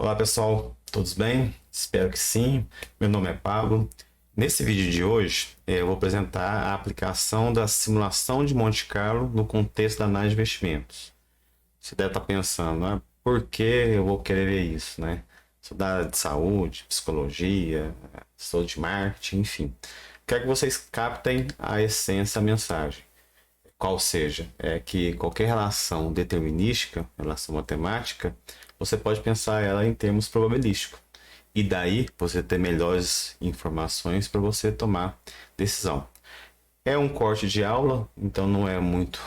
Olá pessoal, todos bem? Espero que sim. Meu nome é Pablo. Nesse vídeo de hoje, eu vou apresentar a aplicação da simulação de Monte Carlo no contexto da análise de investimentos. Você deve estar pensando, por que eu vou querer ver isso, né? Sou da área de saúde, psicologia, sou de marketing, enfim. Quero que vocês captem a essência da mensagem. Qual seja, é que qualquer relação determinística, relação matemática, você pode pensar ela em termos probabilísticos. E daí você ter melhores informações para você tomar decisão. É um corte de aula, então não é muito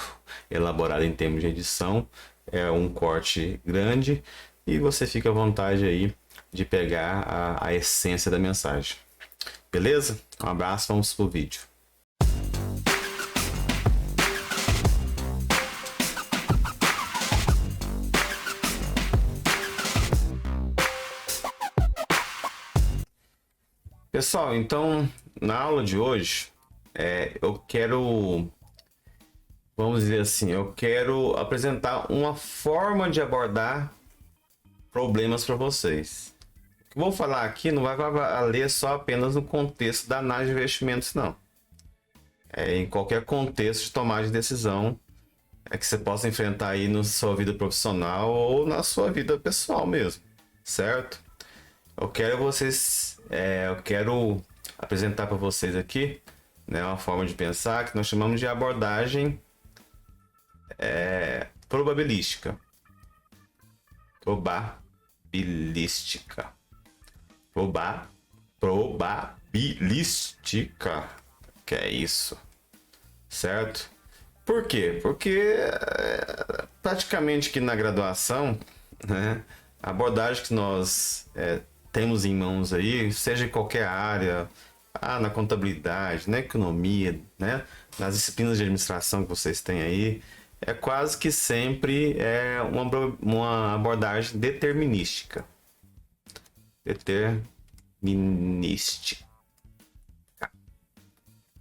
elaborado em termos de edição. É um corte grande e você fica à vontade aí de pegar a essência da mensagem. Beleza? Um abraço, vamos pro vídeo. Pessoal, então na aula de hoje eu quero, vamos dizer assim, eu quero apresentar uma forma de abordar problemas para vocês. O que eu vou falar aqui não vai valer só apenas no contexto da análise de investimentos, não. É em qualquer contexto de tomada de decisão que você possa enfrentar aí na sua vida profissional ou na sua vida pessoal mesmo, certo? Eu quero apresentar para vocês aqui, né, uma forma de pensar que nós chamamos de abordagem probabilística. Probabilística. Probabilística. Que é isso, certo? Por quê? Porque praticamente que na graduação, né, a abordagem que nós temos em mãos aí, seja em qualquer área, na contabilidade, na economia, né, nas disciplinas de administração que vocês têm aí, é quase que sempre uma abordagem determinística. Determinística.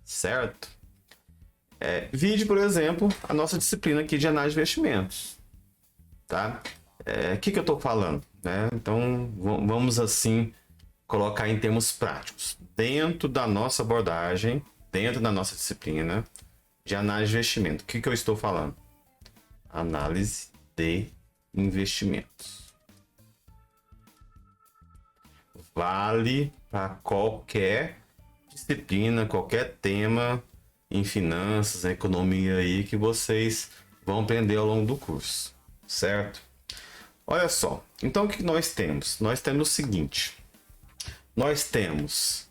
Certo? Vide, por exemplo, a nossa disciplina aqui de análise de investimentos. Tá? O que eu estou falando? Né? Então, vamos assim colocar em termos práticos. Dentro da nossa abordagem, dentro da nossa disciplina de análise de investimento, o que eu estou falando? Análise de investimentos. Vale para qualquer disciplina, qualquer tema em finanças, economia aí que vocês vão aprender ao longo do curso, certo? Olha só, então o que nós temos? Nós temos o seguinte, nós temos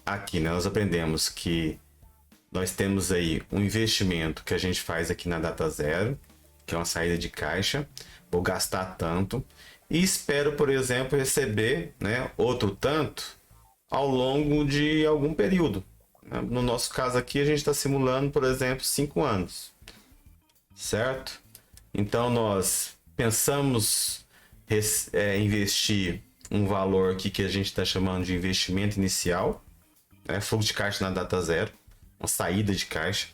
aqui, né, nós aprendemos que nós temos aí um investimento que a gente faz aqui na data zero, que é uma saída de caixa, vou gastar tanto e espero, por exemplo, receber, né, outro tanto ao longo de algum período. No nosso caso aqui, a gente está simulando, por exemplo, 5 anos, certo? Então, nós pensamos investir um valor aqui que a gente está chamando de investimento inicial, né? Fluxo de caixa na data zero, uma saída de caixa.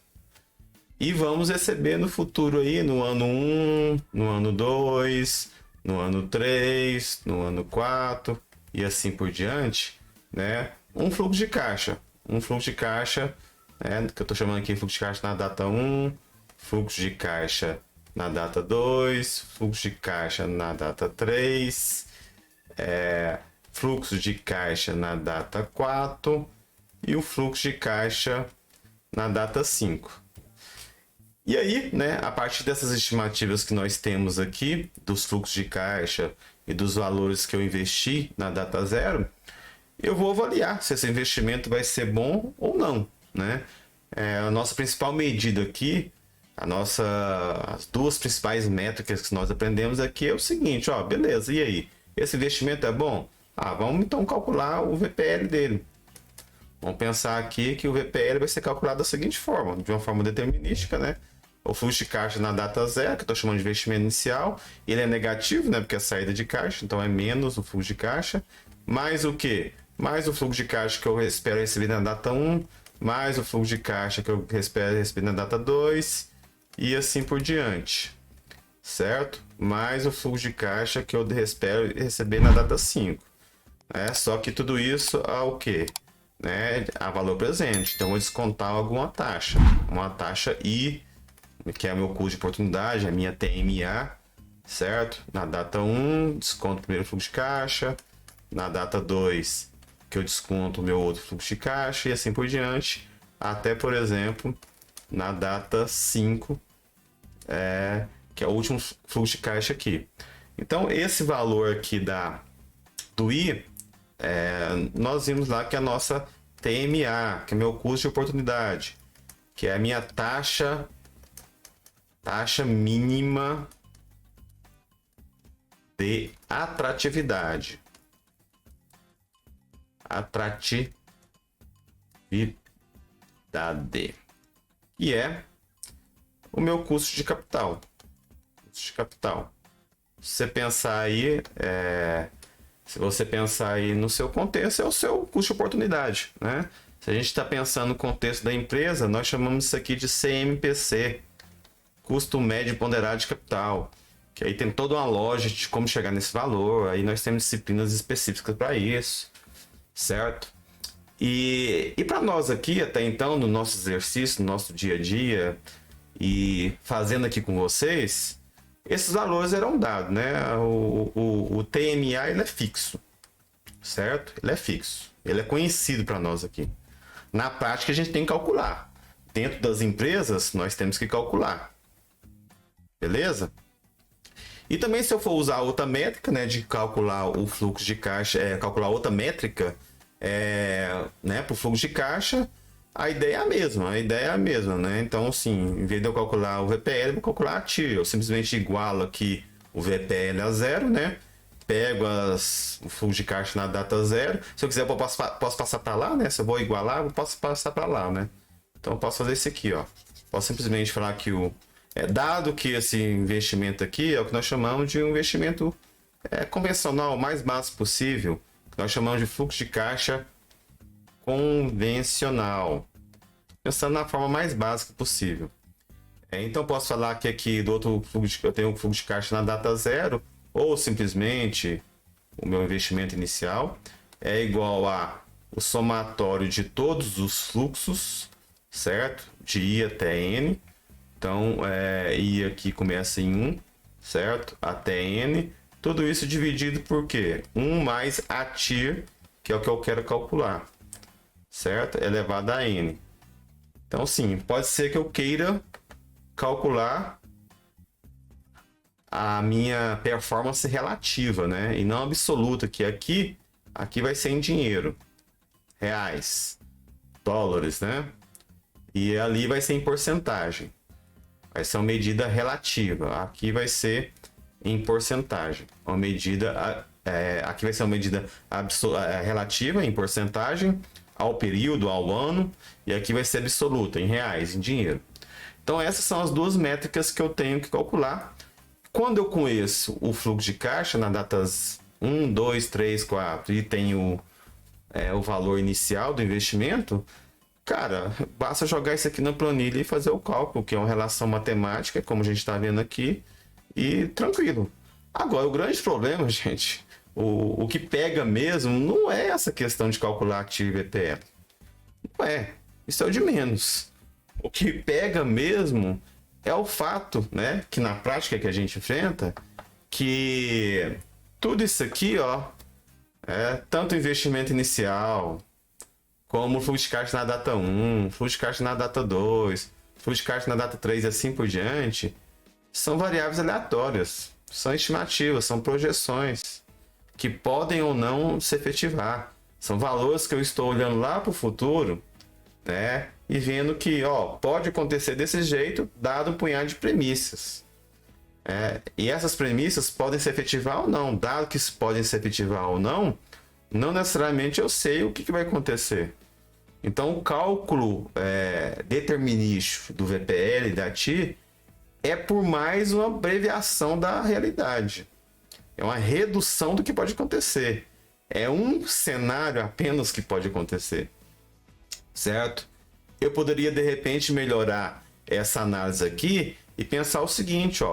E vamos receber no futuro aí, no ano 1, no ano 2, no ano 3, no ano 4 e assim por diante, né? Um fluxo de caixa, que eu estou chamando aqui de fluxo de caixa na data 1, fluxo de caixa na data 2, fluxo de caixa na data 3, fluxo de caixa na data 4 e o fluxo de caixa na data 5. E aí, né, a partir dessas estimativas que nós temos aqui, dos fluxos de caixa e dos valores que eu investi na data zero, eu vou avaliar se esse investimento vai ser bom ou não, né? A nossa principal medida aqui, as duas principais métricas que nós aprendemos aqui é o seguinte, beleza, e aí? Esse investimento é bom? Vamos então calcular o VPL dele. Vamos pensar aqui que o VPL vai ser calculado da seguinte forma, de uma forma determinística, né? O fluxo de caixa na data zero, que eu estou chamando de investimento inicial, ele é negativo, né? Porque é saída de caixa, então é menos o fluxo de caixa. Mais o quê? Mais o fluxo de caixa que eu espero receber na data 1, mais o fluxo de caixa que eu espero receber na data 2, e assim por diante. certo? Mais o fluxo de caixa que eu espero receber na data 5. Né? Só que tudo isso ao quê? Né? A valor presente. Então, eu vou descontar alguma taxa. Uma taxa I, que é o meu custo de oportunidade, a minha TMA, certo? Na data 1, desconto o primeiro fluxo de caixa. Na data 2, que eu desconto o meu outro fluxo de caixa e assim por diante. Até, por exemplo, na data 5, que é o último fluxo de caixa aqui. Então, esse valor aqui do I, nós vimos lá que é a nossa TMA, que é meu custo de oportunidade, que é a minha taxa mínima de atratividade. Atratividade. E é o meu custo de capital. Se você pensar aí, no seu contexto, é o seu custo de oportunidade, né? Se a gente está pensando no contexto da empresa, nós chamamos isso aqui de CMPC, custo médio ponderado de capital, que aí tem toda uma lógica de como chegar nesse valor, aí nós temos disciplinas específicas para isso, certo? E para nós aqui, até então, no nosso exercício, no nosso dia a dia, e fazendo aqui com vocês, esses valores eram dados, né? O TMA, ele é fixo, certo? Ele é fixo, ele é conhecido para nós aqui. Na prática, a gente tem que calcular. Dentro das empresas, nós temos que calcular. Beleza? E também, se eu for usar outra métrica, né, de calcular o fluxo de caixa, calcular outra métrica, né, para o fluxo de caixa, a ideia é a mesma, né? Então, assim, em vez de eu calcular o VPL, eu vou calcular a TIR. Eu simplesmente igualo aqui o VPL a 0, né? Pego o fluxo de caixa na data 0. Se eu quiser, eu posso passar para lá, né? Se eu vou igualar, eu posso passar para lá, né? Então, eu posso fazer isso aqui, ó. Posso simplesmente falar que dado que esse investimento aqui é o que nós chamamos de um investimento convencional, o mais básico possível, que nós chamamos de fluxo de caixa convencional, pensando na forma mais básica possível. Então, posso falar que aqui do outro fluxo, eu tenho um fluxo de caixa na data 0, ou simplesmente o meu investimento inicial é igual a o somatório de todos os fluxos, certo? De I até N. Então, I aqui começa em 1, certo? Até N. Tudo isso dividido por quê? 1 mais a TIR, que é o que eu quero calcular, certo? Elevado a N. Então, sim, pode ser que eu queira calcular a minha performance relativa, né? E não absoluta, que aqui vai ser em dinheiro, reais, dólares, né? E ali vai ser em porcentagem. Vai ser uma medida relativa. Aqui vai ser em porcentagem. Uma medida, aqui vai ser uma medida relativa em porcentagem ao período, ao ano, e aqui vai ser absoluta em reais, em dinheiro. Então essas são as duas métricas que eu tenho que calcular. Quando eu conheço o fluxo de caixa na datas 1, 2, 3, 4 e tenho o valor inicial do investimento, cara, basta jogar isso aqui na planilha e fazer o cálculo, que é uma relação matemática, como a gente está vendo aqui, e tranquilo. Agora, o grande problema, gente, o que pega mesmo não é essa questão de calcular ativo e VPL. Não é. Isso é o de menos. O que pega mesmo é o fato, né, que na prática que a gente enfrenta, que tudo isso aqui, ó, tanto investimento inicial, como fluxo de caixa na data 1, fluxo de caixa na data 2, fluxo de caixa na data 3 e assim por diante, são variáveis aleatórias, são estimativas, são projeções que podem ou não se efetivar. São valores que eu estou olhando lá para o futuro, né, e vendo que pode acontecer desse jeito, dado um punhado de premissas. E essas premissas podem se efetivar ou não. Dado que podem se efetivar ou não necessariamente eu sei o que vai acontecer. Então, o cálculo determinístico do VPL e da TIR é por mais uma abreviação da realidade. É uma redução do que pode acontecer. É um cenário apenas que pode acontecer. Certo? Eu poderia, de repente, melhorar essa análise aqui e pensar o seguinte,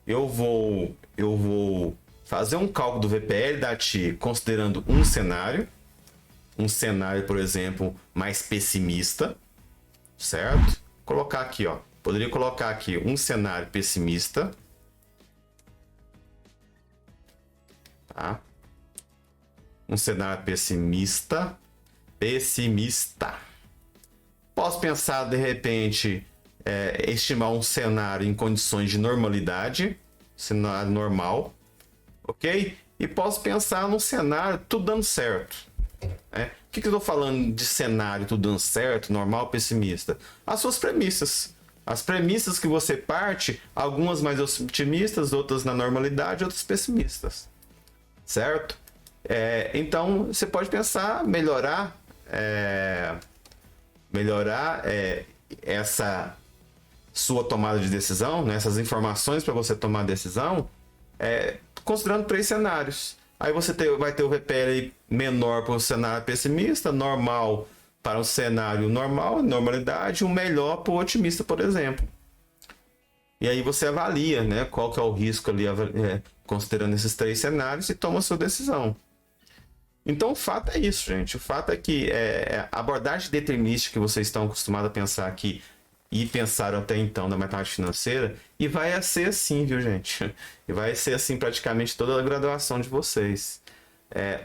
eu vou fazer um cálculo do VPL da TI considerando um cenário, por exemplo, mais pessimista, certo? Colocar aqui, ó, poderia colocar aqui um cenário pessimista, tá? Um cenário pessimista. Posso pensar, de repente, estimar um cenário em condições de normalidade, cenário normal, ok? E posso pensar num cenário tudo dando certo. Né? O que eu estou falando de cenário tudo dando certo, normal, pessimista? As suas premissas. As premissas que você parte, algumas mais otimistas, outras na normalidade, outras pessimistas. Certo? Então, você pode pensar melhorar essa sua tomada de decisão, né? Essas informações para você tomar a decisão, considerando 3 cenários. Aí você vai ter o VPL menor para o cenário pessimista, normal para um cenário normal, normalidade, o melhor para o otimista, por exemplo. E aí você avalia, né, qual que é o risco ali, considerando esses 3 cenários, e toma a sua decisão. Então o fato é isso, gente. O fato é que a abordagem determinística que vocês estão acostumados a pensar aqui e pensaram até então na matemática financeira, e vai ser assim, viu, gente? E vai ser assim praticamente toda a graduação de vocês.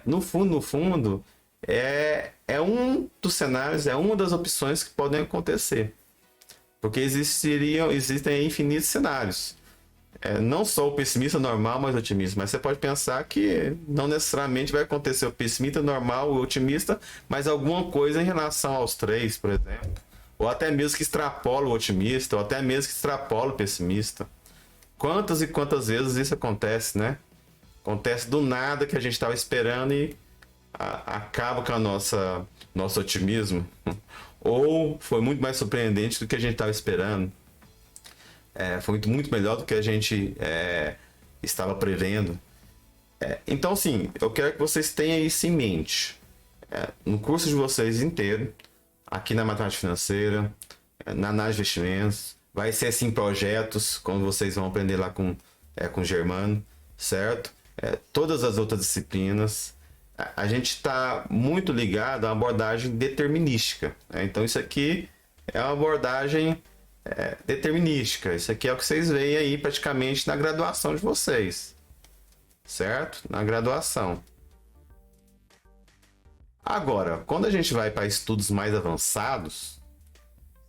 No fundo, é um dos cenários, é uma das opções que podem acontecer. Porque existem infinitos cenários. Não só o pessimista normal, mas o otimista. Mas você pode pensar que não necessariamente vai acontecer o pessimista normal, o otimista, mas alguma coisa em relação aos 3, por exemplo. Ou até mesmo que extrapola o otimista, ou até mesmo que extrapola o pessimista. Quantas e quantas vezes isso acontece, né? Acontece do nada que a gente estava esperando e acaba com a nosso otimismo. Ou foi muito mais surpreendente do que a gente estava esperando. Foi muito melhor do que a gente estava prevendo. Então, assim, eu quero que vocês tenham isso em mente. No curso de vocês inteiro, aqui na matemática financeira, na análise de investimentos, vai ser assim projetos, como vocês vão aprender lá com o Germano, certo? Todas as outras disciplinas. A gente está muito ligado à abordagem determinística. Então, isso aqui é uma abordagem determinística. Isso aqui é o que vocês veem aí praticamente na graduação de vocês, certo? Na graduação. Agora, quando a gente vai para estudos mais avançados,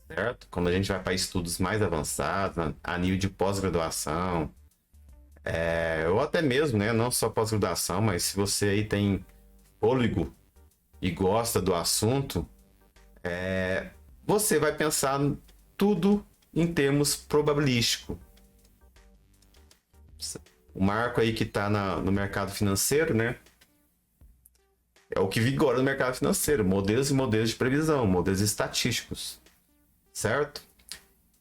certo? Quando a gente vai para estudos mais avançados, a nível de pós-graduação, ou até mesmo, né, não só pós-graduação, mas se você aí tem fôlego e gosta do assunto, você vai pensar tudo em termos probabilístico. O Marco aí que está no mercado financeiro, né? É o que vigora no mercado financeiro, modelos e modelos de previsão, modelos estatísticos, certo?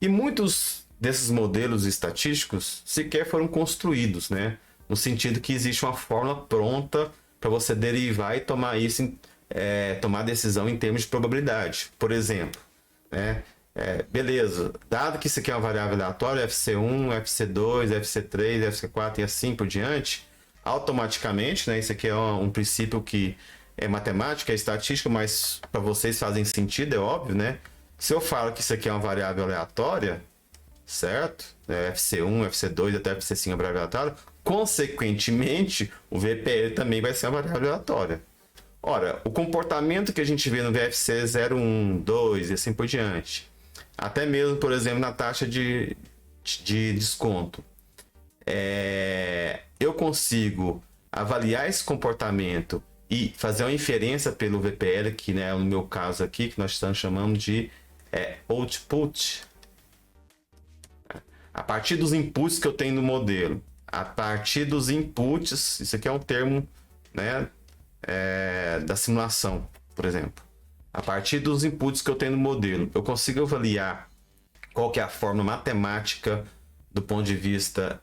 E muitos desses modelos estatísticos sequer foram construídos, né? No sentido que existe uma fórmula pronta para você derivar e tomar tomar decisão em termos de probabilidade. Por exemplo, né? Beleza, dado que isso aqui é uma variável aleatória, FC1, FC2, FC3, FC4 e assim por diante, automaticamente, né? Isso aqui é um princípio que é matemática, é estatística, mas para vocês fazem sentido, é óbvio, né? Se eu falo que isso aqui é uma variável aleatória, certo? FC1, FC2 até FC5 é uma variável aleatória, consequentemente, o VPL também vai ser uma variável aleatória. Ora, o comportamento que a gente vê no VFC 0, 1, 2 e assim por diante, até mesmo, por exemplo, na taxa de desconto, eu consigo avaliar esse comportamento e fazer uma inferência pelo VPL, que, né, no meu caso aqui, que nós estamos chamando de output. A partir dos inputs que eu tenho no modelo, a partir dos inputs, isso aqui é um termo, né, da simulação, por exemplo. A partir dos inputs que eu tenho no modelo, eu consigo avaliar qual que é a fórmula matemática do ponto de vista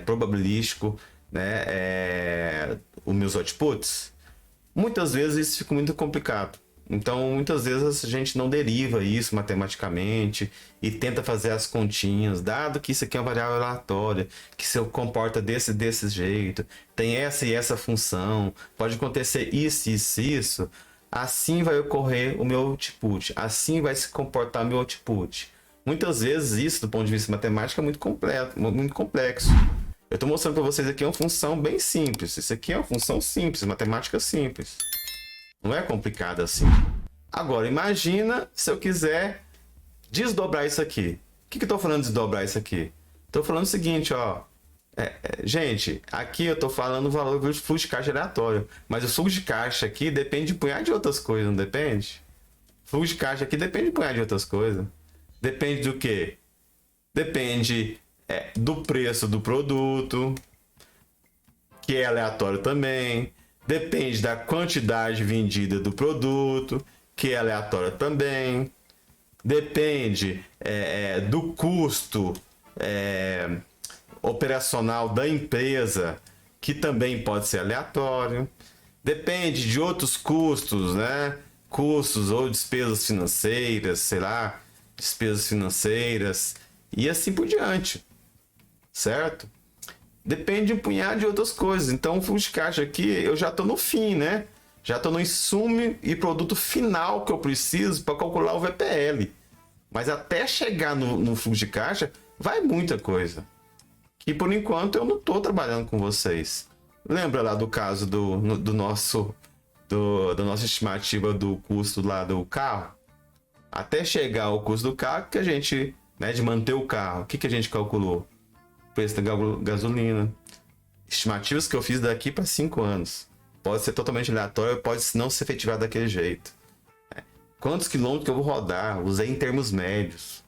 probabilístico, né, os meus outputs. Muitas vezes isso fica muito complicado, Então, muitas vezes a gente não deriva isso matematicamente e tenta fazer as continhas, dado que isso aqui é uma variável aleatória, que se comporta desse jeito, tem essa e essa função, pode acontecer isso, assim vai ocorrer o meu output, assim vai se comportar o meu output. Muitas vezes isso, do ponto de vista matemático, é muito completo, muito complexo. Eu estou mostrando para vocês aqui uma função bem simples. Isso aqui é uma função simples, matemática simples. Não é complicado assim. Agora, imagina se eu quiser desdobrar isso aqui. O que eu estou falando de desdobrar isso aqui? Estou falando o seguinte, ó. Gente, aqui eu estou falando o valor do fluxo de caixa aleatório. Mas o fluxo de caixa aqui depende de um punhado de outras coisas, não depende? O fluxo de caixa aqui depende de um punhado de outras coisas. Depende do quê? Depende do preço do produto, que é aleatório também. Depende da quantidade vendida do produto, que é aleatória também. Depende do custo operacional da empresa, que também pode ser aleatório. Depende de outros custos, né? Custos ou despesas financeiras, sei lá, despesas financeiras e assim por diante, certo? Depende de um punhado de outras coisas. Então, o fluxo de caixa aqui, eu já estou no fim, né? Já estou no insumo e produto final que eu preciso para calcular o VPL. Mas até chegar no fluxo de caixa, vai muita coisa. Que por enquanto eu não estou trabalhando com vocês. Lembra lá do caso da nossa estimativa do custo lá do carro? Até chegar ao custo do carro, que a gente, né, de manter o carro, o que a gente calculou? Preço da gasolina. Estimativas que eu fiz daqui para 5 anos. Pode ser totalmente aleatório, pode não ser efetivado daquele jeito. Quantos quilômetros que eu vou rodar? Usei em termos médios.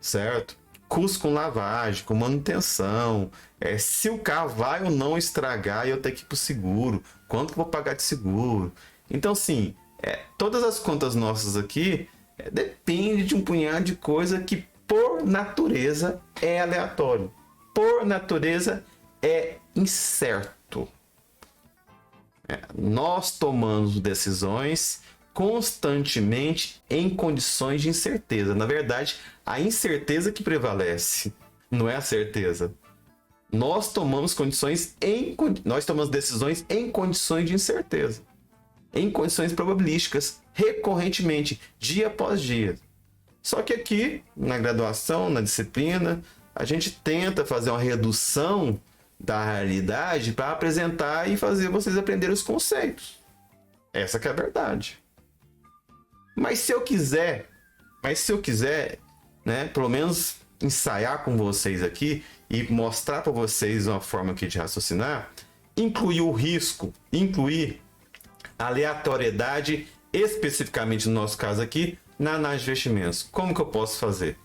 Certo? Custo com lavagem, com manutenção. Se o carro vai ou não estragar e eu ter que ir para o seguro. Quanto que eu vou pagar de seguro? Então, assim, todas as contas nossas aqui depende de um punhado de coisa que, por natureza, é aleatório. Por natureza, é incerto. Nós tomamos decisões constantemente em condições de incerteza. Na verdade, a incerteza que prevalece, não é a certeza. Nós tomamos decisões em condições de incerteza, em condições probabilísticas, recorrentemente, dia após dia. Só que aqui, na graduação, na disciplina, a gente tenta fazer uma redução da realidade para apresentar e fazer vocês aprenderem os conceitos. Essa que é a verdade. Mas se eu quiser, né, pelo menos ensaiar com vocês aqui e mostrar para vocês uma forma aqui de raciocinar, incluir o risco, incluir a aleatoriedade, especificamente no nosso caso aqui, na análise de investimentos. Como que eu posso fazer?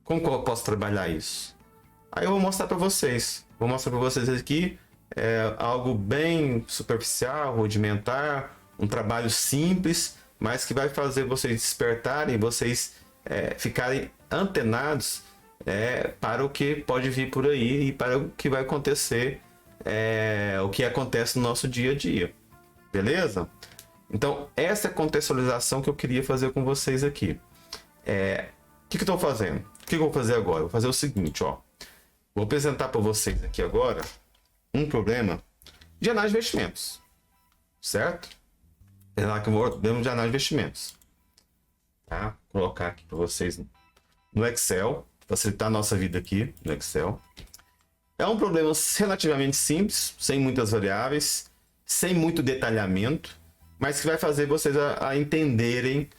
Como que eu posso trabalhar isso? Aí eu vou mostrar para vocês. Vou mostrar para vocês aqui algo bem superficial, rudimentar, um trabalho simples, mas que vai fazer vocês despertarem, vocês ficarem antenados para o que pode vir por aí e para o que vai acontecer, o que acontece no nosso dia a dia. Beleza? Então, essa é a contextualização que eu queria fazer com vocês aqui. O que eu estou fazendo? O que eu vou fazer agora? Vou fazer o seguinte, ó. Vou apresentar para vocês aqui agora um problema de análise de investimentos. Certo? Problema de análise de investimentos. Tá? Vou colocar aqui para vocês no Excel, facilitar a nossa vida aqui no Excel. É um problema relativamente simples, sem muitas variáveis, sem muito detalhamento, mas que vai fazer vocês a entenderem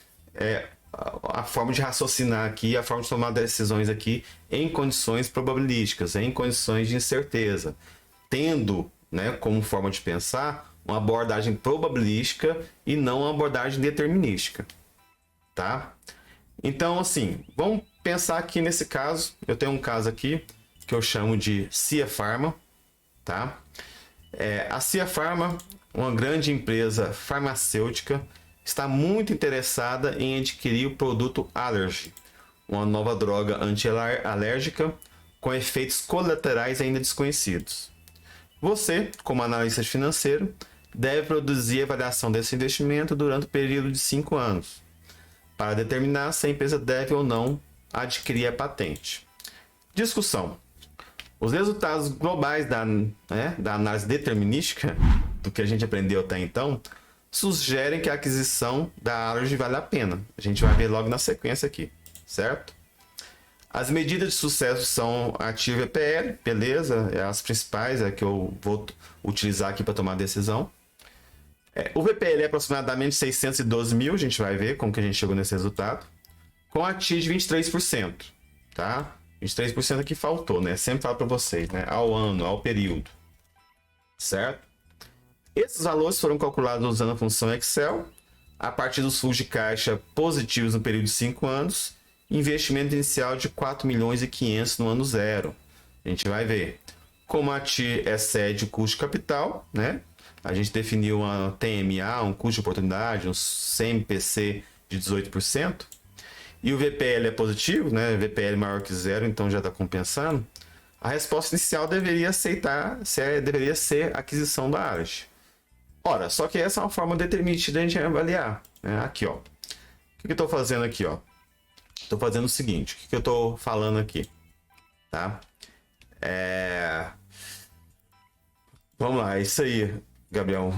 a forma de raciocinar aqui, a forma de tomar decisões aqui em condições probabilísticas, em condições de incerteza, tendo, né, como forma de pensar uma abordagem probabilística e não uma abordagem determinística, tá? Então, assim, vamos pensar aqui nesse caso. Eu tenho um caso aqui que eu chamo de Cia Pharma, tá? A Cia Pharma, uma grande empresa farmacêutica, está muito interessada em adquirir o produto Allergy, uma nova droga anti-alérgica com efeitos colaterais ainda desconhecidos. Você, como analista financeiro, deve produzir a avaliação desse investimento durante o período de 5 anos, para determinar se a empresa deve ou não adquirir a patente. Discussão. Os resultados globais da análise determinística, do que a gente aprendeu até então, sugerem que a aquisição da Allergy vale a pena. A gente vai ver logo na sequência aqui, certo? As medidas de sucesso são ativo e VPL, beleza? É as principais, é que eu vou utilizar aqui para tomar a decisão. O VPL é aproximadamente 612 mil, a gente vai ver como que a gente chegou nesse resultado. Com a TI de 23%, tá? 23% aqui faltou, né? Sempre falo para vocês, né? Ao ano, ao período, certo? Esses valores foram calculados usando a função Excel, a partir dos fluxos de caixa positivos no período de 5 anos, investimento inicial de 4 milhões e 500 no ano zero. A gente vai ver. Como a TI excede o custo de capital, né? A gente definiu uma TMA, um custo de oportunidade, um CMPC de 18%. E o VPL é positivo, né? VPL maior que zero, então já está compensando. A resposta inicial deveria ser a aquisição da Allergy. Ora, só que essa é uma forma determinista de a gente avaliar, né? Aqui, ó. O que eu estou fazendo aqui, ó? Estou fazendo o seguinte. O que eu estou falando aqui? Tá? Vamos lá, é isso aí, Gabriel.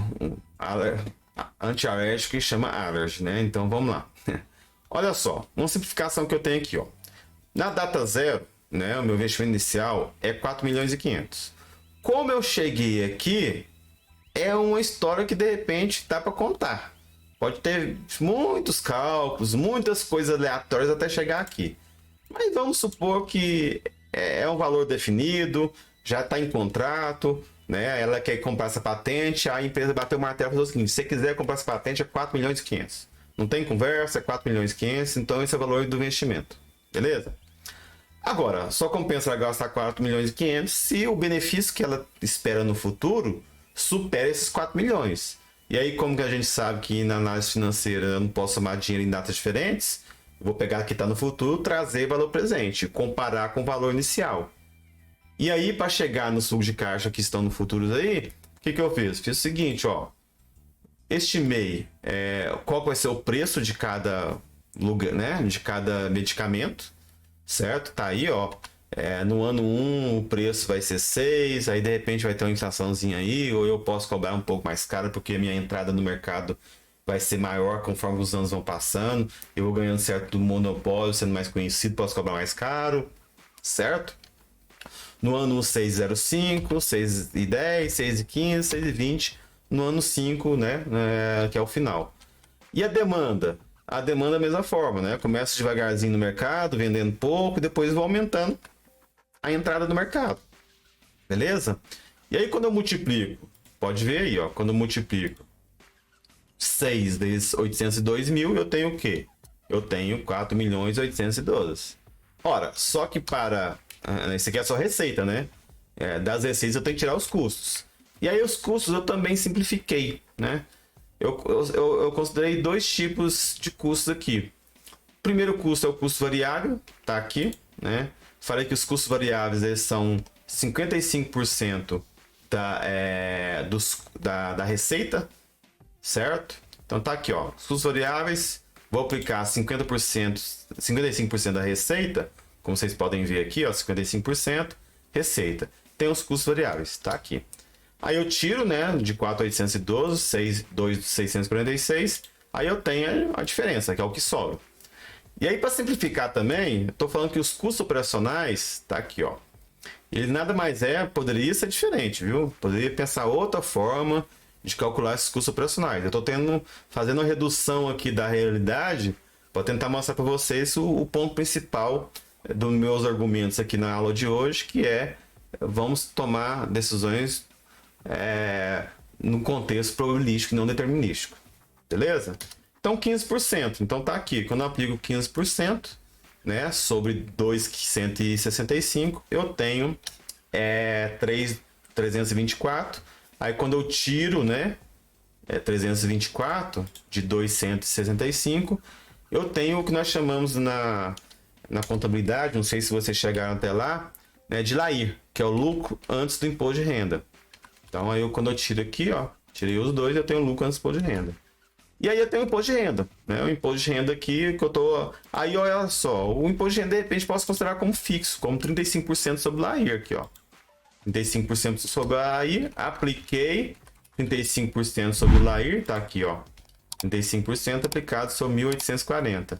Antialérgico que chama Allergy, né? Então vamos lá. Olha só, uma simplificação que eu tenho aqui, ó. Na data zero, né, o meu investimento inicial é 4 milhões e 500. Como eu cheguei aqui, é uma história que de repente dá para contar. Pode ter muitos cálculos, muitas coisas aleatórias até chegar aqui. Mas vamos supor que é um valor definido, já está em contrato, né? Ela quer comprar essa patente, a empresa bateu o martelo e falou o seguinte: se você quiser comprar essa patente é 4 milhões e 500. Não tem conversa, é 4 milhões e 500, então esse é o valor do investimento. Beleza? Agora, só compensa ela gastar 4 milhões e 500 se o benefício que ela espera no futuro supera esses 4 milhões. E aí, como que a gente sabe que na análise financeira eu não posso somar dinheiro em datas diferentes, eu vou pegar o que está no futuro, trazer valor presente, comparar com o valor inicial. E aí, para chegar nos fluxos de caixa que estão no futuro aí, o que eu fiz? Fiz o seguinte, ó. Estimei qual vai ser o preço de cada lugar, né? De cada medicamento, certo? Tá aí, ó. No ano 1 o preço vai ser 6, aí de repente vai ter uma inflaçãozinha aí, ou eu posso cobrar um pouco mais caro porque a minha entrada no mercado vai ser maior conforme os anos vão passando, eu vou ganhando certo do monopólio, sendo mais conhecido, posso cobrar mais caro, certo? No ano 6,05, 6,10, 6,15, 6,20, no ano 5, né, que é o final. E a demanda? A demanda é a mesma forma, né? Começa devagarzinho no mercado, vendendo pouco, e depois vou aumentando a entrada no mercado. Beleza? E aí quando eu multiplico, pode ver aí, ó, quando eu multiplico 6 vezes 802 mil, eu tenho o quê? Eu tenho 4 milhões e 812. Ora, só que para... Isso aqui é só receita, né? Das receitas eu tenho que tirar os custos. E aí os custos eu também simplifiquei, né? Eu considerei dois tipos de custos aqui. O primeiro custo é o custo variável, tá aqui, né? Falei que os custos variáveis eles são 55% da receita, certo? Então tá aqui, ó. Os custos variáveis, vou aplicar 55% da receita, como vocês podem ver aqui, ó, 55% receita. Tem os custos variáveis, tá aqui. Aí eu tiro, né, de 4.812, 2.646, aí eu tenho a diferença, que é o que sobra. E aí, para simplificar também, eu tô falando que os custos operacionais, tá aqui, ó. Ele nada mais poderia ser diferente, viu? Poderia pensar outra forma de calcular esses custos operacionais. Eu tô fazendo uma redução aqui da realidade para tentar mostrar para vocês o ponto principal dos meus argumentos aqui na aula de hoje, que vamos tomar decisões no contexto probabilístico e não determinístico. Beleza? Então 15%. Então tá aqui. Quando eu aplico 15%, né, sobre 2.165, eu tenho 324. Aí quando eu tiro, né, 324 de 265, eu tenho o que nós chamamos na contabilidade, não sei se vocês chegaram até lá, né, de LAIR, que é o lucro antes do imposto de renda. Então aí quando eu tiro aqui, ó, Tirei os dois, eu tenho lucro antes do imposto de renda. E aí eu tenho o imposto de renda, né? O imposto de renda aqui que eu tô... Aí olha só, o imposto de renda de repente posso considerar como fixo, como 35% sobre o LAIR aqui, ó. 35% sobre o LAIR, apliquei 35% sobre o LAIR, tá aqui, ó. 35% aplicado sobre 1.840.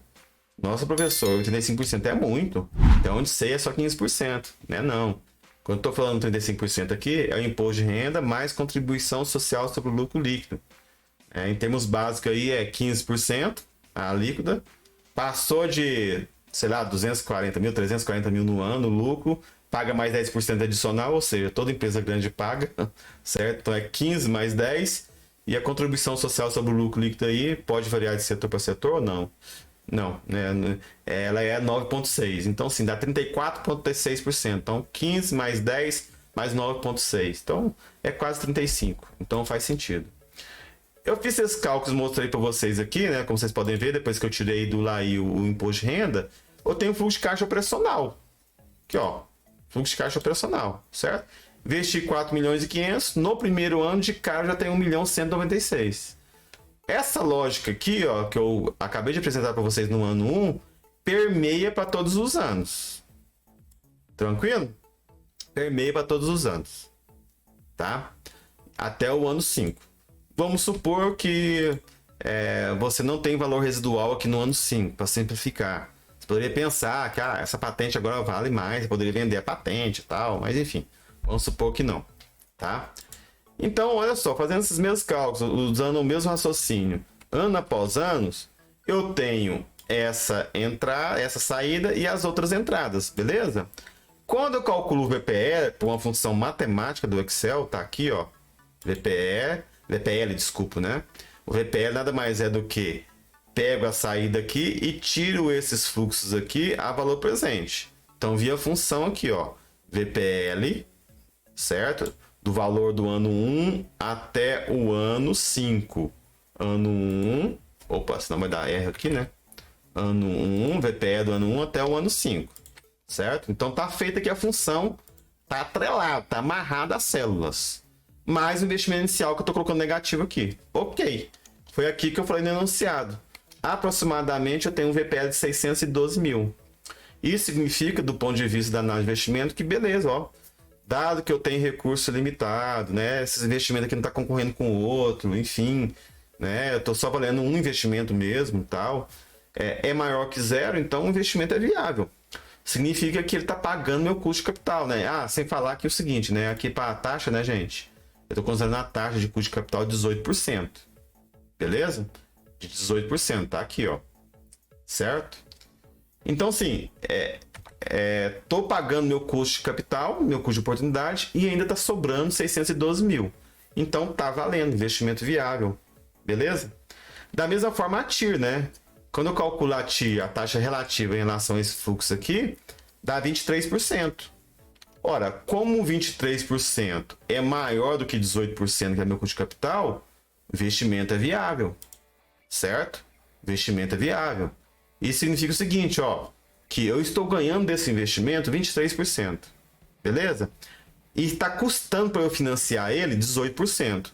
Nossa, professor, 35% é muito. Então, onde sei é só 15%, né? Não. Quando eu tô falando 35% aqui, é o imposto de renda mais contribuição social sobre o lucro líquido. Em termos básicos aí é 15% a alíquota. Passou de, sei lá, 240 mil, 340 mil no ano, lucro, paga mais 10% adicional, ou seja, toda empresa grande paga, certo? Então é 15 mais 10, e a contribuição social sobre o lucro líquido aí pode variar de setor para setor ou não? Não, né? Ela é 9,6, então sim, dá 34,6%. Então 15 mais 10 mais 9,6, então é quase 35, então faz sentido. Eu fiz esses cálculos, mostrei para vocês aqui, né? Como vocês podem ver, depois que eu tirei do LAI o imposto de renda, eu tenho fluxo de caixa operacional. Aqui, ó, fluxo de caixa operacional, certo? Investi 4 milhões e 500, no primeiro ano de cara já tem 1 milhão 196. Essa lógica aqui, ó, que eu acabei de apresentar para vocês no ano 1, permeia para todos os anos. Tranquilo? Permeia para todos os anos, tá? Até o ano 5. Vamos supor que você não tem valor residual aqui no ano 5, para simplificar. Você poderia pensar que essa patente agora vale mais, você poderia vender a patente e tal, mas enfim, vamos supor que não, tá? Então, olha só, fazendo esses mesmos cálculos, usando o mesmo raciocínio, ano após ano, eu tenho essa entrada, essa saída e as outras entradas, beleza? Quando eu calculo o VPE por uma função matemática do Excel, tá aqui, ó, VPL, desculpa, né? O VPL nada mais é do que pego a saída aqui e tiro esses fluxos aqui a valor presente. Então, via função aqui, ó, VPL, certo? Do valor do ano 1 até o ano 5. Ano 1, opa, senão vai dar erro aqui, né? Ano 1, VPE do ano 1 até o ano 5, certo? Então, tá feita aqui a função, tá atrelado, tá amarrado às células. Mais o investimento inicial que eu estou colocando negativo aqui. Ok. Foi aqui que eu falei no enunciado. Aproximadamente eu tenho um VPL de 612 mil. Isso significa, do ponto de vista da análise de investimento, que beleza, ó. Dado que eu tenho recurso limitado, né? Esses investimentos aqui não estão concorrendo com o outro, enfim, né? Eu estou só valendo um investimento mesmo, tal. É maior que zero, então o investimento é viável. Significa que ele está pagando meu custo de capital, né? Sem falar que é o seguinte, né? Aqui para a taxa, né, gente? Eu estou considerando a taxa de custo de capital de 18%. Beleza? De 18%, tá aqui, ó. Certo? Então, sim, tô pagando meu custo de capital, meu custo de oportunidade, e ainda tá sobrando 612 mil. Então, tá valendo, investimento viável. Beleza? Da mesma forma, a TIR, né? Quando eu calculo a TIR, a taxa relativa em relação a esse fluxo aqui, dá 23%. Ora, como 23% é maior do que 18% que é meu custo de capital, investimento é viável, certo? Investimento é viável. Isso significa o seguinte, ó, que eu estou ganhando desse investimento 23%, beleza? E está custando para eu financiar ele 18%.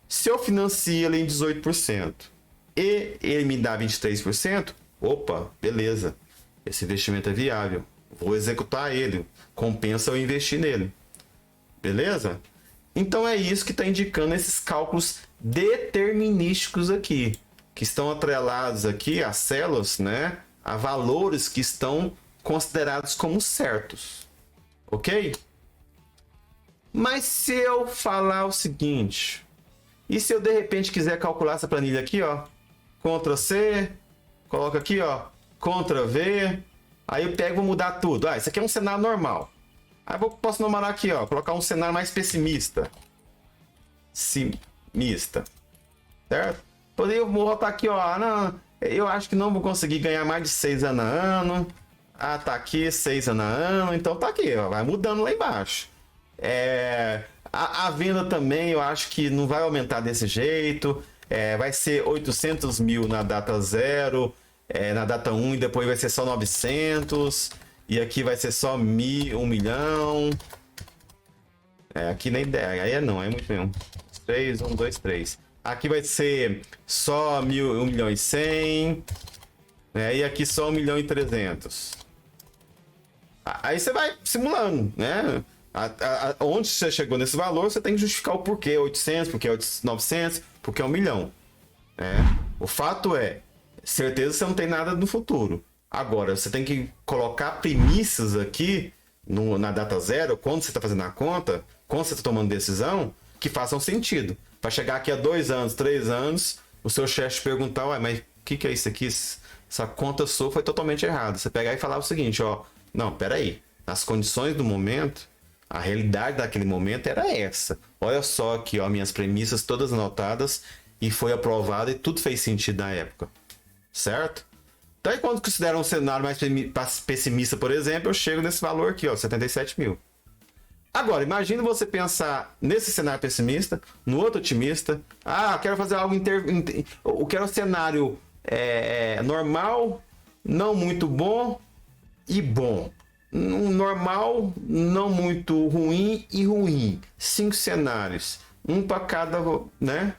Se eu financio ele em 18% e ele me dá 23%, opa, beleza, esse investimento é viável. Vou executar ele, compensa eu investir nele. Beleza? Então é isso que está indicando esses cálculos determinísticos aqui, que estão atrelados aqui a células, né? A valores que estão considerados como certos. Ok? Mas se eu falar o seguinte, e se eu de repente quiser calcular essa planilha aqui, ó, Ctrl C, coloca aqui, ó, Ctrl V, aí eu pego e vou mudar tudo. Isso aqui é um cenário normal. Aí eu posso numerar aqui, ó, colocar um cenário mais pessimista. Simista. Certo? Poderia botar aqui, ó, não, eu acho que não vou conseguir ganhar mais de 6 anos a ano. Tá aqui, 6 anos a ano. Então tá aqui, ó, vai mudando lá embaixo. A venda também eu acho que não vai aumentar desse jeito. Vai ser 800 mil na data 0. Na data 1 e depois vai ser só 900. E aqui vai ser só 1 milhão. Aqui nem ideia. Aí não, é muito mesmo. 3, 1, 2, 3. Aqui vai ser só 1 milhão e 100, né? E aqui só 1 milhão e 300. Aí você vai simulando, né? Onde você chegou nesse valor, você tem que justificar o porquê 800, porque é 900, porque é 1 milhão. Né? O fato é, certeza você não tem nada no futuro. Agora, você tem que colocar premissas aqui na data zero, quando você está fazendo a conta, quando você está tomando decisão, que façam sentido. Para chegar aqui a 2 anos, 3 anos, o seu chefe perguntar, ué, mas o que é isso aqui? Essa conta sua foi totalmente errada. Você pegar e falar o seguinte, ó, não, peraí, nas condições do momento, a realidade daquele momento era essa. Olha só aqui, ó, minhas premissas todas anotadas e foi aprovado e tudo fez sentido na época. Certo? Então, aí, quando considera um cenário mais pessimista, por exemplo, eu chego nesse valor aqui, ó, 77 mil. Agora, imagine você pensar nesse cenário pessimista, no outro otimista. Ah, quero fazer algo eu quero um cenário normal, não muito bom e bom. Normal, não muito ruim e ruim. 5 cenários, um para cada, né?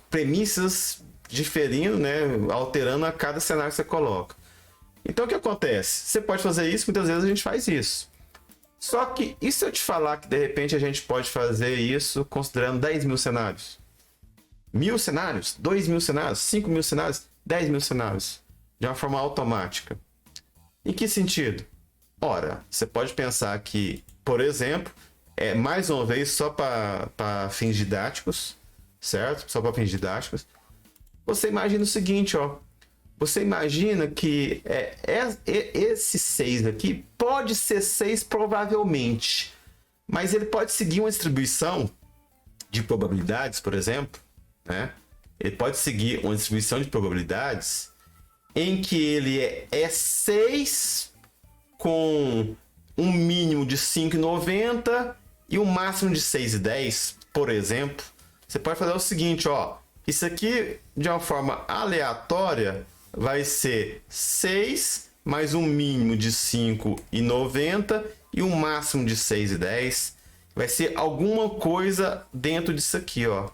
Premissas diferindo, né? Alterando a cada cenário que você coloca. Então o que acontece? Você pode fazer isso, muitas vezes a gente faz isso. Só que, e se eu te falar que de repente a gente pode fazer isso considerando 10 mil cenários? 1.000 cenários? 2.000 cenários? 5.000 cenários? 10.000 cenários? De uma forma automática. Em que sentido? Ora, você pode pensar que, por exemplo, mais uma vez só para fins didáticos, certo? Só para fins didáticos. Você imagina o seguinte, ó. Você imagina que esse 6 aqui pode ser 6 provavelmente, mas ele pode seguir uma distribuição de probabilidades, por exemplo, né? Ele pode seguir uma distribuição de probabilidades em que ele é 6 com um mínimo de 5,90 e um máximo de 6,10, por exemplo. Você pode fazer o seguinte, ó. Isso aqui, de uma forma aleatória, vai ser 6 mais um mínimo de 5,90 e um máximo de 6,10. Vai ser alguma coisa dentro disso aqui, ó.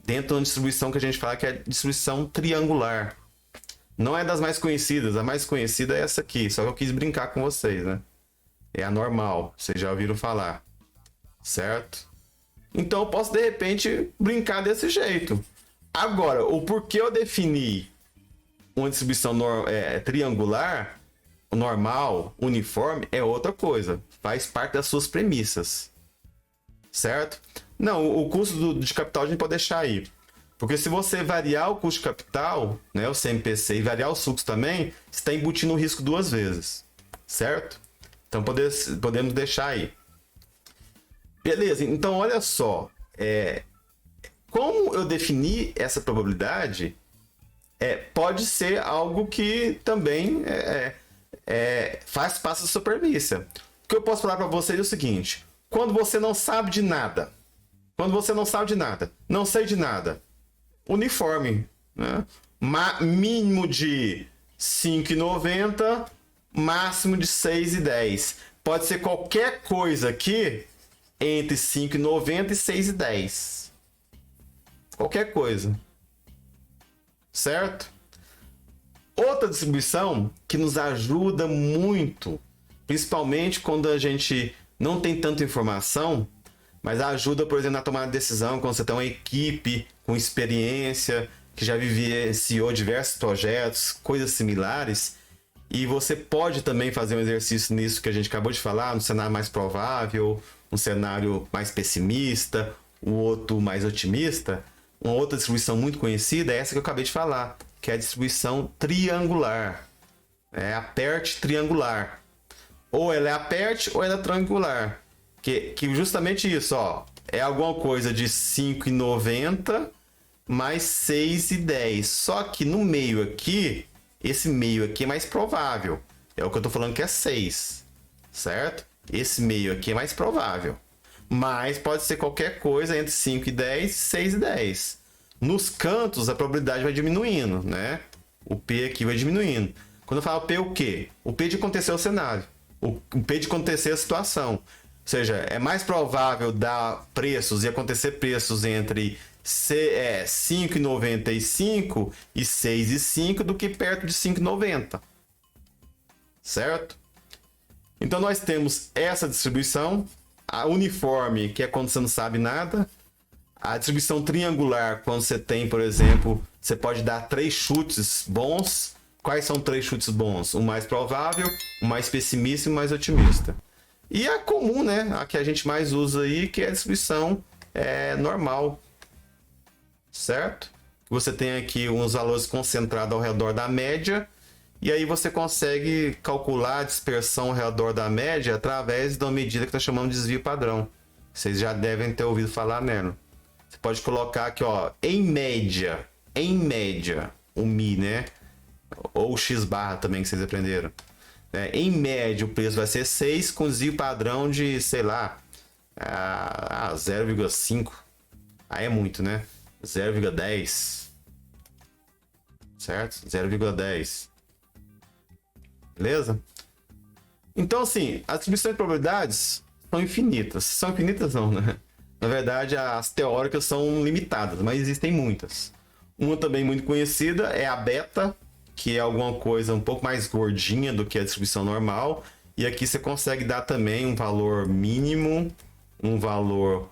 Dentro de uma distribuição que a gente fala que é distribuição triangular. Não é das mais conhecidas, a mais conhecida é essa aqui, só que eu quis brincar com vocês, né? É a normal, vocês já ouviram falar, certo? Então eu posso de repente brincar desse jeito. Agora, o porquê eu defini uma distribuição triangular, normal, uniforme, é outra coisa. Faz parte das suas premissas. Certo? Não, o custo de capital a gente pode deixar aí. Porque se você variar o custo de capital, né, o CMPC, e variar os fluxos também, você está embutindo o risco 2 vezes. Certo? Então podemos deixar aí. Beleza, então olha só. Como eu defini essa probabilidade, pode ser algo que também faz parte da sua premissa. O que eu posso falar para vocês é o seguinte: quando você não sabe de nada, não sei de nada, uniforme, né? Mínimo de 5,90, máximo de 6,10. Pode ser qualquer coisa aqui entre 5,90 e 6,10. Qualquer coisa. Certo? Outra distribuição que nos ajuda muito, principalmente quando a gente não tem tanta informação, mas ajuda, por exemplo, na tomada de decisão, quando você tem uma equipe com experiência, que já vivenciou diversos projetos, coisas similares, e você pode também fazer um exercício nisso que a gente acabou de falar, no cenário mais provável, um cenário mais pessimista, o outro mais otimista. Uma outra distribuição muito conhecida é essa que eu acabei de falar, que é a distribuição triangular. É aperte triangular. Ou ela é aperte ou ela é triangular. Que justamente isso, ó, é alguma coisa de 5,90 mais 6,10. Só que no meio aqui, esse meio aqui é mais provável. É o que eu tô falando que é 6, certo? Esse meio aqui é mais provável. Mas pode ser qualquer coisa entre 5 e 10, 6 e 10. Nos cantos, a probabilidade vai diminuindo, né? O P aqui vai diminuindo. Quando eu falo P, o quê? O P de acontecer o cenário. O P de acontecer a situação. seja, é mais provável dar preços e acontecer preços entre 5,95 e 6,5 do que perto de 5,90. Certo? Então nós temos essa distribuição, a uniforme, que é quando você não sabe nada, a distribuição triangular, quando você tem, por exemplo, você pode dar 3 chutes bons. Quais são 3 chutes bons? O mais provável, o mais pessimista e o mais otimista. E a comum, né? A que a gente mais usa aí, que é a distribuição normal. Certo? Você tem aqui uns valores concentrados ao redor da média. E aí você consegue calcular a dispersão ao redor da média através de uma medida que está chamando de desvio padrão. Vocês já devem ter ouvido falar nela. Você pode colocar aqui, ó, em média, o Mi, né? Ou o X barra também, que vocês aprenderam. Em média, o preço vai ser 6, com desvio padrão de, sei lá, 0,5. Aí é muito, né? 0,10. Certo? 0,10. Beleza? Então, assim, as distribuições de probabilidades são infinitas. São infinitas não, né? Na verdade, as teóricas são limitadas, mas existem muitas. Uma também muito conhecida é a beta, que é alguma coisa um pouco mais gordinha do que a distribuição normal. E aqui você consegue dar também um valor mínimo, um valor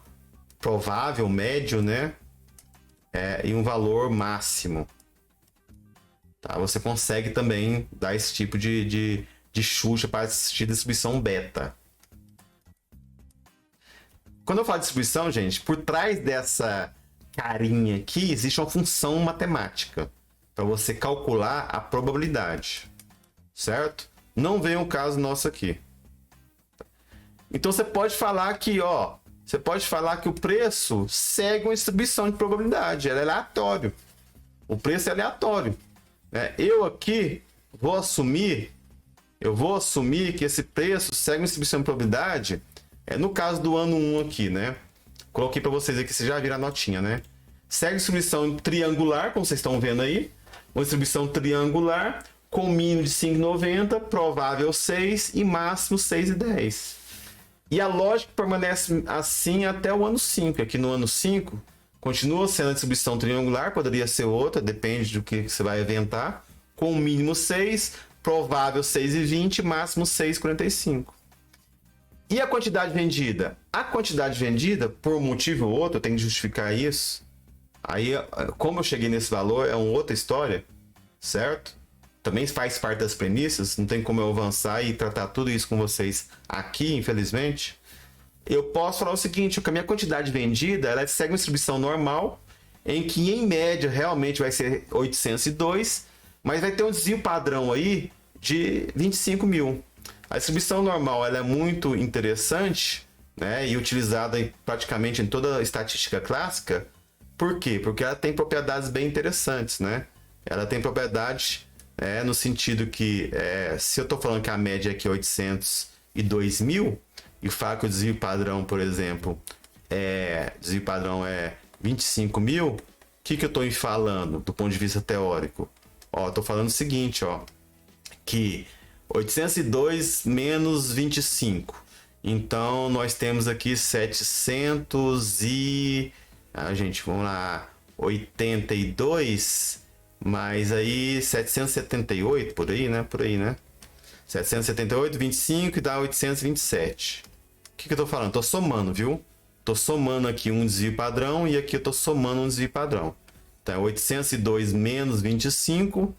provável, médio, né? E um valor máximo. Tá? Você consegue também dar esse tipo de chute para assistir distribuição beta. Quando eu falo de distribuição, gente, por trás dessa carinha aqui existe uma função matemática para você calcular a probabilidade, certo? Não vem o caso nosso aqui. Então você pode falar que, ó, você pode falar que o preço segue uma distribuição de probabilidade, ela é aleatório. O preço é aleatório. Eu aqui vou assumir que esse preço segue uma distribuição de probabilidade. No caso do ano 1 aqui, né? Coloquei para vocês aqui, vocês já viram a notinha, né? Segue distribuição triangular, como vocês estão vendo aí. Uma distribuição triangular com mínimo de 5,90, provável 6 e máximo 6,10. E a lógica permanece assim até o ano 5. Aqui no ano 5, continua sendo a distribuição triangular, poderia ser outra, depende do que você vai inventar. Com mínimo 6, provável 6,20, máximo 6,45. E a quantidade vendida? A quantidade vendida, por um motivo ou outro, eu tenho que justificar isso. Aí, como eu cheguei nesse valor, é uma outra história, certo? Também faz parte das premissas, não tem como eu avançar e tratar tudo isso com vocês aqui, infelizmente. Eu posso falar o seguinte, que a minha quantidade vendida, ela segue uma distribuição normal, em que, em média, realmente vai ser 802, mas vai ter um desvio padrão aí de 25 mil. A distribuição normal ela é muito interessante, né, e utilizada praticamente em toda a estatística clássica. Por quê? Porque ela tem propriedades bem interessantes, né? Ela tem propriedade no sentido que, se eu estou falando que a média aqui é 802 mil, e falo que o desvio padrão, por exemplo, desvio padrão é 25 mil, o que eu estou falando do ponto de vista teórico? Estou falando o seguinte, que 802 menos 25. Então, nós temos aqui 700 e... gente, vamos lá. 82, mas aí 778, por aí, né? 778, 25 e dá 827. O que eu tô falando? Tô somando, viu? Tô somando aqui um desvio padrão e aqui eu tô somando um desvio padrão. Então, é 802 menos 25...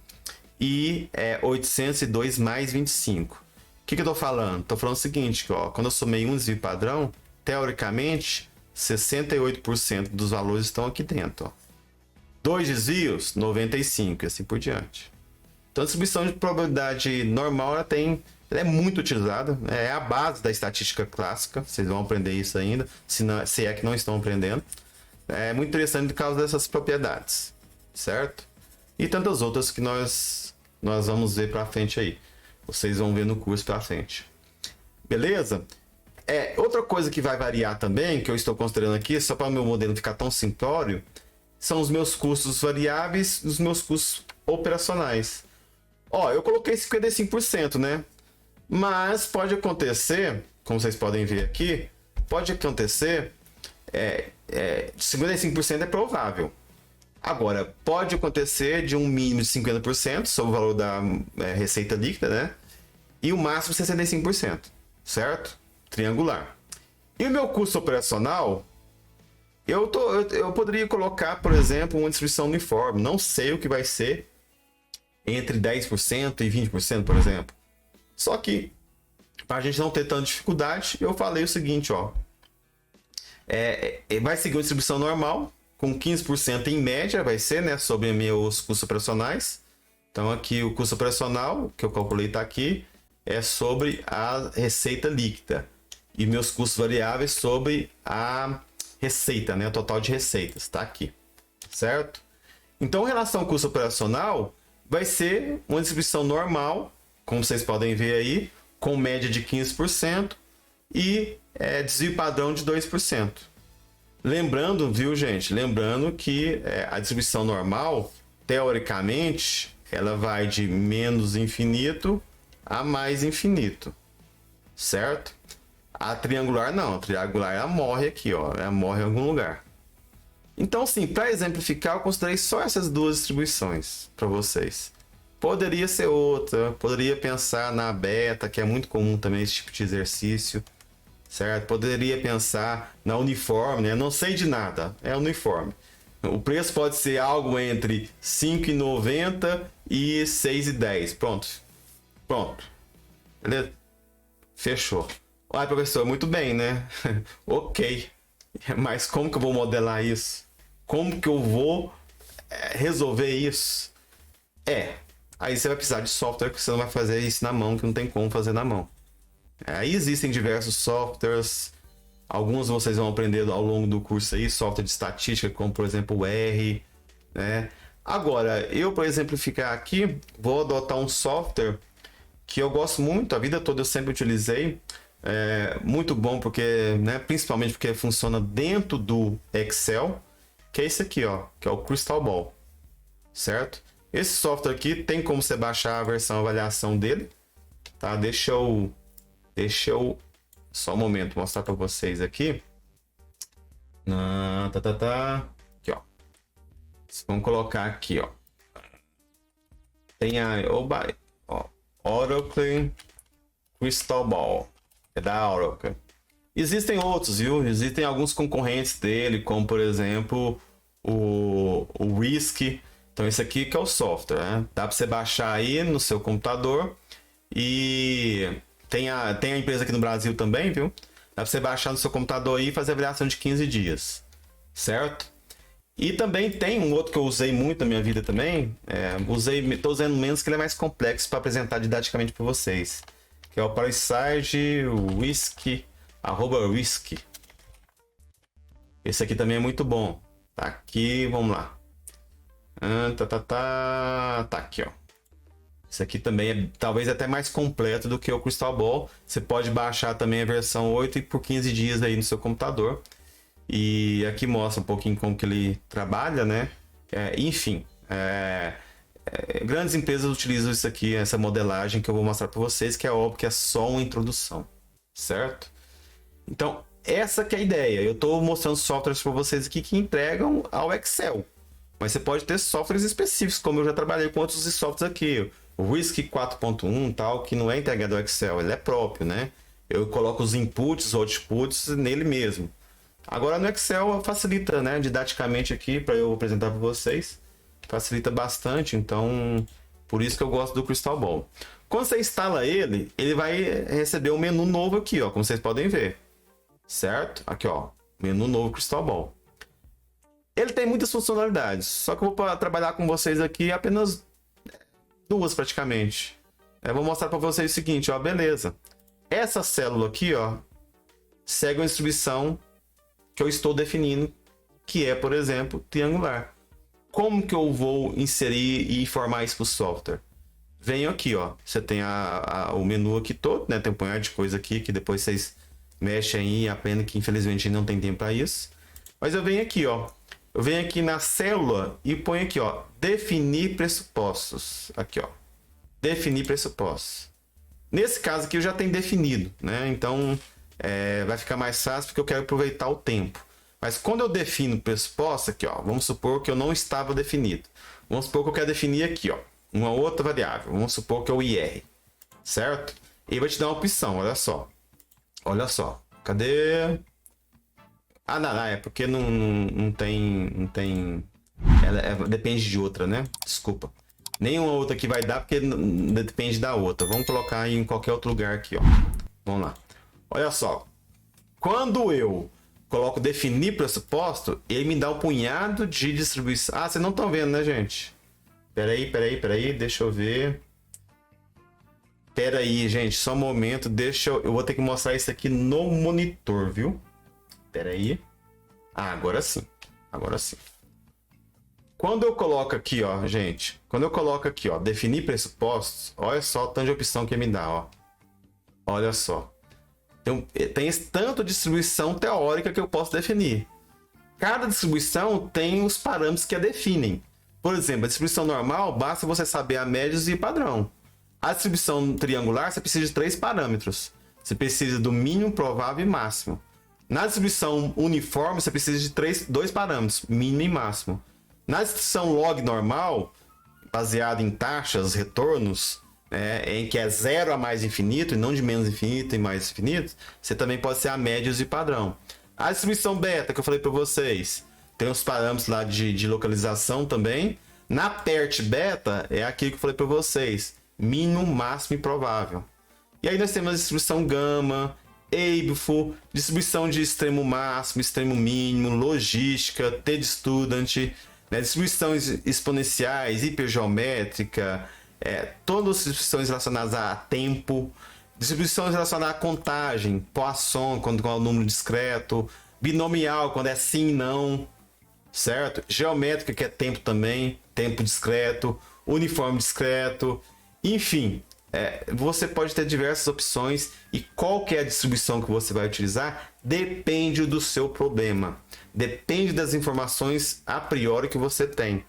e 802 mais 25. O que eu tô falando? Tô falando o seguinte, quando eu somei um desvio padrão, teoricamente, 68% dos valores estão aqui dentro. 2 desvios, 95, e assim por diante. Então, a distribuição de probabilidade normal, ela é muito utilizada, é a base da estatística clássica, vocês vão aprender isso ainda, se é que não estão aprendendo. É muito interessante por causa dessas propriedades, certo? E tantas outras que nós vamos ver para frente aí. Vocês vão ver no curso para frente. Beleza? Outra coisa que vai variar também, que eu estou considerando aqui, só para o meu modelo ficar tão simplório, são os meus custos variáveis e os meus custos operacionais. Eu coloquei 55%, né? Mas pode acontecer como vocês podem ver aqui, pode acontecer, 55% é provável. Agora, pode acontecer de um mínimo de 50% sobre o valor da receita líquida, né? E o máximo 65%, certo? Triangular. E o meu custo operacional, eu poderia colocar, por exemplo, uma distribuição uniforme. Não sei o que vai ser entre 10% e 20%, por exemplo. Só que, para a gente não ter tanta dificuldade, eu falei o seguinte, ó. Vai seguir uma distribuição normal, com 15% em média, vai ser, né, sobre meus custos operacionais. Então, aqui o custo operacional, que eu calculei está aqui, é sobre a receita líquida. E meus custos variáveis sobre a receita, né, o total de receitas, está aqui. Certo? Então, em relação ao custo operacional, vai ser uma distribuição normal, como vocês podem ver aí, com média de 15% e desvio padrão de 2%. Lembrando, viu, gente? Lembrando que a distribuição normal, teoricamente, ela vai de menos infinito a mais infinito, certo? A triangular não, a triangular ela morre aqui, ó, ela morre em algum lugar. Então, sim, para exemplificar, eu considerei só essas duas distribuições para vocês. Poderia ser outra, poderia pensar na beta, que é muito comum também esse tipo de exercício, certo? Poderia pensar na uniforme, né? Não sei de nada, é uniforme. O preço pode ser algo entre R$ 5,90 e R$ 6,10. Pronto. Pronto. Beleza? Fechou. Olha, professor, muito bem, né? Ok. Mas como que eu vou modelar isso? Como que eu vou resolver isso? Aí você vai precisar de software, que você não vai fazer isso na mão, que não tem como fazer na mão. Aí existem diversos softwares, alguns vocês vão aprender ao longo do curso aí, software de estatística, como por exemplo o R, né? Agora, eu, para exemplificar aqui, vou adotar um software que eu gosto muito, a vida toda eu sempre utilizei, muito bom porque, né, principalmente porque funciona dentro do Excel, que é esse aqui, ó, que é o Crystal Ball, certo? Esse software aqui tem como você baixar a versão avaliação dele, tá? Deixa eu só um momento mostrar para vocês aqui. Aqui, ó. Vamos colocar aqui, ó. Tem a Oracle Crystal Ball. É da Oracle. Existem outros, viu? Existem alguns concorrentes dele, como por exemplo o Whisk. Então esse aqui que é o software, né? Dá para você baixar aí no seu computador. E tem a empresa aqui no Brasil também, viu? Dá para você baixar no seu computador aí e fazer a avaliação de 15 dias, certo? E também tem um outro que eu usei muito na minha vida também. Estou usando menos, que ele é mais complexo para apresentar didaticamente para vocês. Que é o Parasite Whisk, @Whisk. Esse aqui também é muito bom. Tá aqui, vamos lá. Tá aqui, ó. Esse aqui também é talvez até mais completo do que o Crystal Ball. Você pode baixar também a versão 8 e por 15 dias aí no seu computador. E aqui mostra um pouquinho como que ele trabalha, né? Enfim, grandes empresas utilizam isso aqui, essa modelagem que eu vou mostrar para vocês, que é óbvio que é só uma introdução, certo? Então, essa que é a ideia. Eu estou mostrando softwares para vocês aqui que entregam ao Excel. Mas você pode ter softwares específicos, como eu já trabalhei com outros softwares aqui. O Whisk 4.1 tal, que não é integrado ao Excel, ele é próprio, né? Eu coloco os inputs, os outputs nele mesmo. Agora no Excel facilita, né, didaticamente aqui para eu apresentar para vocês. Facilita bastante, então por isso que eu gosto do Crystal Ball. Quando você instala ele, ele vai receber um menu novo aqui, ó, como vocês podem ver. Certo? Aqui, ó, menu novo Crystal Ball. Ele tem muitas funcionalidades, só que eu vou trabalhar com vocês aqui apenas duas praticamente. Eu vou mostrar para vocês o seguinte, ó, beleza. Essa célula aqui, ó, segue uma distribuição que eu estou definindo, que é, por exemplo, triangular. Como que eu vou inserir e formar isso para o software? Venho aqui, ó, você tem o menu aqui todo, né? Tem um punhado de coisa aqui que depois vocês mexem aí, a pena que infelizmente não tem tempo para isso. Mas eu venho aqui, ó. Eu venho aqui na célula e ponho aqui, ó, definir pressupostos. Aqui, ó, definir pressupostos. Nesse caso aqui eu já tenho definido, né? Então vai ficar mais fácil porque eu quero aproveitar o tempo. Mas quando eu defino o pressuposto, aqui, ó, vamos supor que eu não estava definido. Vamos supor que eu quero definir aqui, ó, uma outra variável. Vamos supor que é o IR, certo? E vai te dar uma opção, olha só. Olha só, cadê? Ah, não, é porque não tem... Ela depende de outra, né? Desculpa. Nenhuma outra aqui vai dar porque depende da outra. Vamos colocar em qualquer outro lugar aqui, ó. Vamos lá. Olha só. Quando eu coloco definir pressuposto, ele me dá um punhado de distribuição. Ah, vocês não estão vendo, né, gente? Peraí, deixa eu ver. Peraí, gente, só um momento. Eu vou ter que mostrar isso aqui no monitor, viu? Peraí. Ah, agora sim. Agora sim. Quando eu coloco aqui, ó, gente. Quando eu coloco aqui, ó, definir pressupostos, olha só o tanto de opção que me dá, ó. Olha só. Tem esse tanto de distribuição teórica que eu posso definir. Cada distribuição tem os parâmetros que a definem. Por exemplo, a distribuição normal, basta você saber a média e padrão. A distribuição triangular, você precisa de 3 parâmetros. Você precisa do mínimo, provável e máximo. Na distribuição uniforme, você precisa de 2 parâmetros, mínimo e máximo. Na distribuição log normal, baseada em taxas, retornos, em que é 0 a mais infinito, e não de menos infinito e mais infinito, você também pode ser a média e padrão. A distribuição beta, que eu falei para vocês, tem os parâmetros lá de localização também. Na PERT beta, é aquilo que eu falei para vocês, mínimo, máximo e provável. E aí nós temos a distribuição gama, EIBFO, distribuição de extremo máximo, extremo mínimo, logística, T-Student, né? Distribuições exponenciais, hipergeométrica, todas as distribuições relacionadas a tempo, distribuições relacionadas à contagem, Poisson, quando é o número discreto, binomial, quando é sim e não, certo? Geométrica, que é tempo também, tempo discreto, uniforme discreto, enfim, você pode ter diversas opções e qual que é a distribuição que você vai utilizar depende do seu problema, depende das informações a priori que você tem,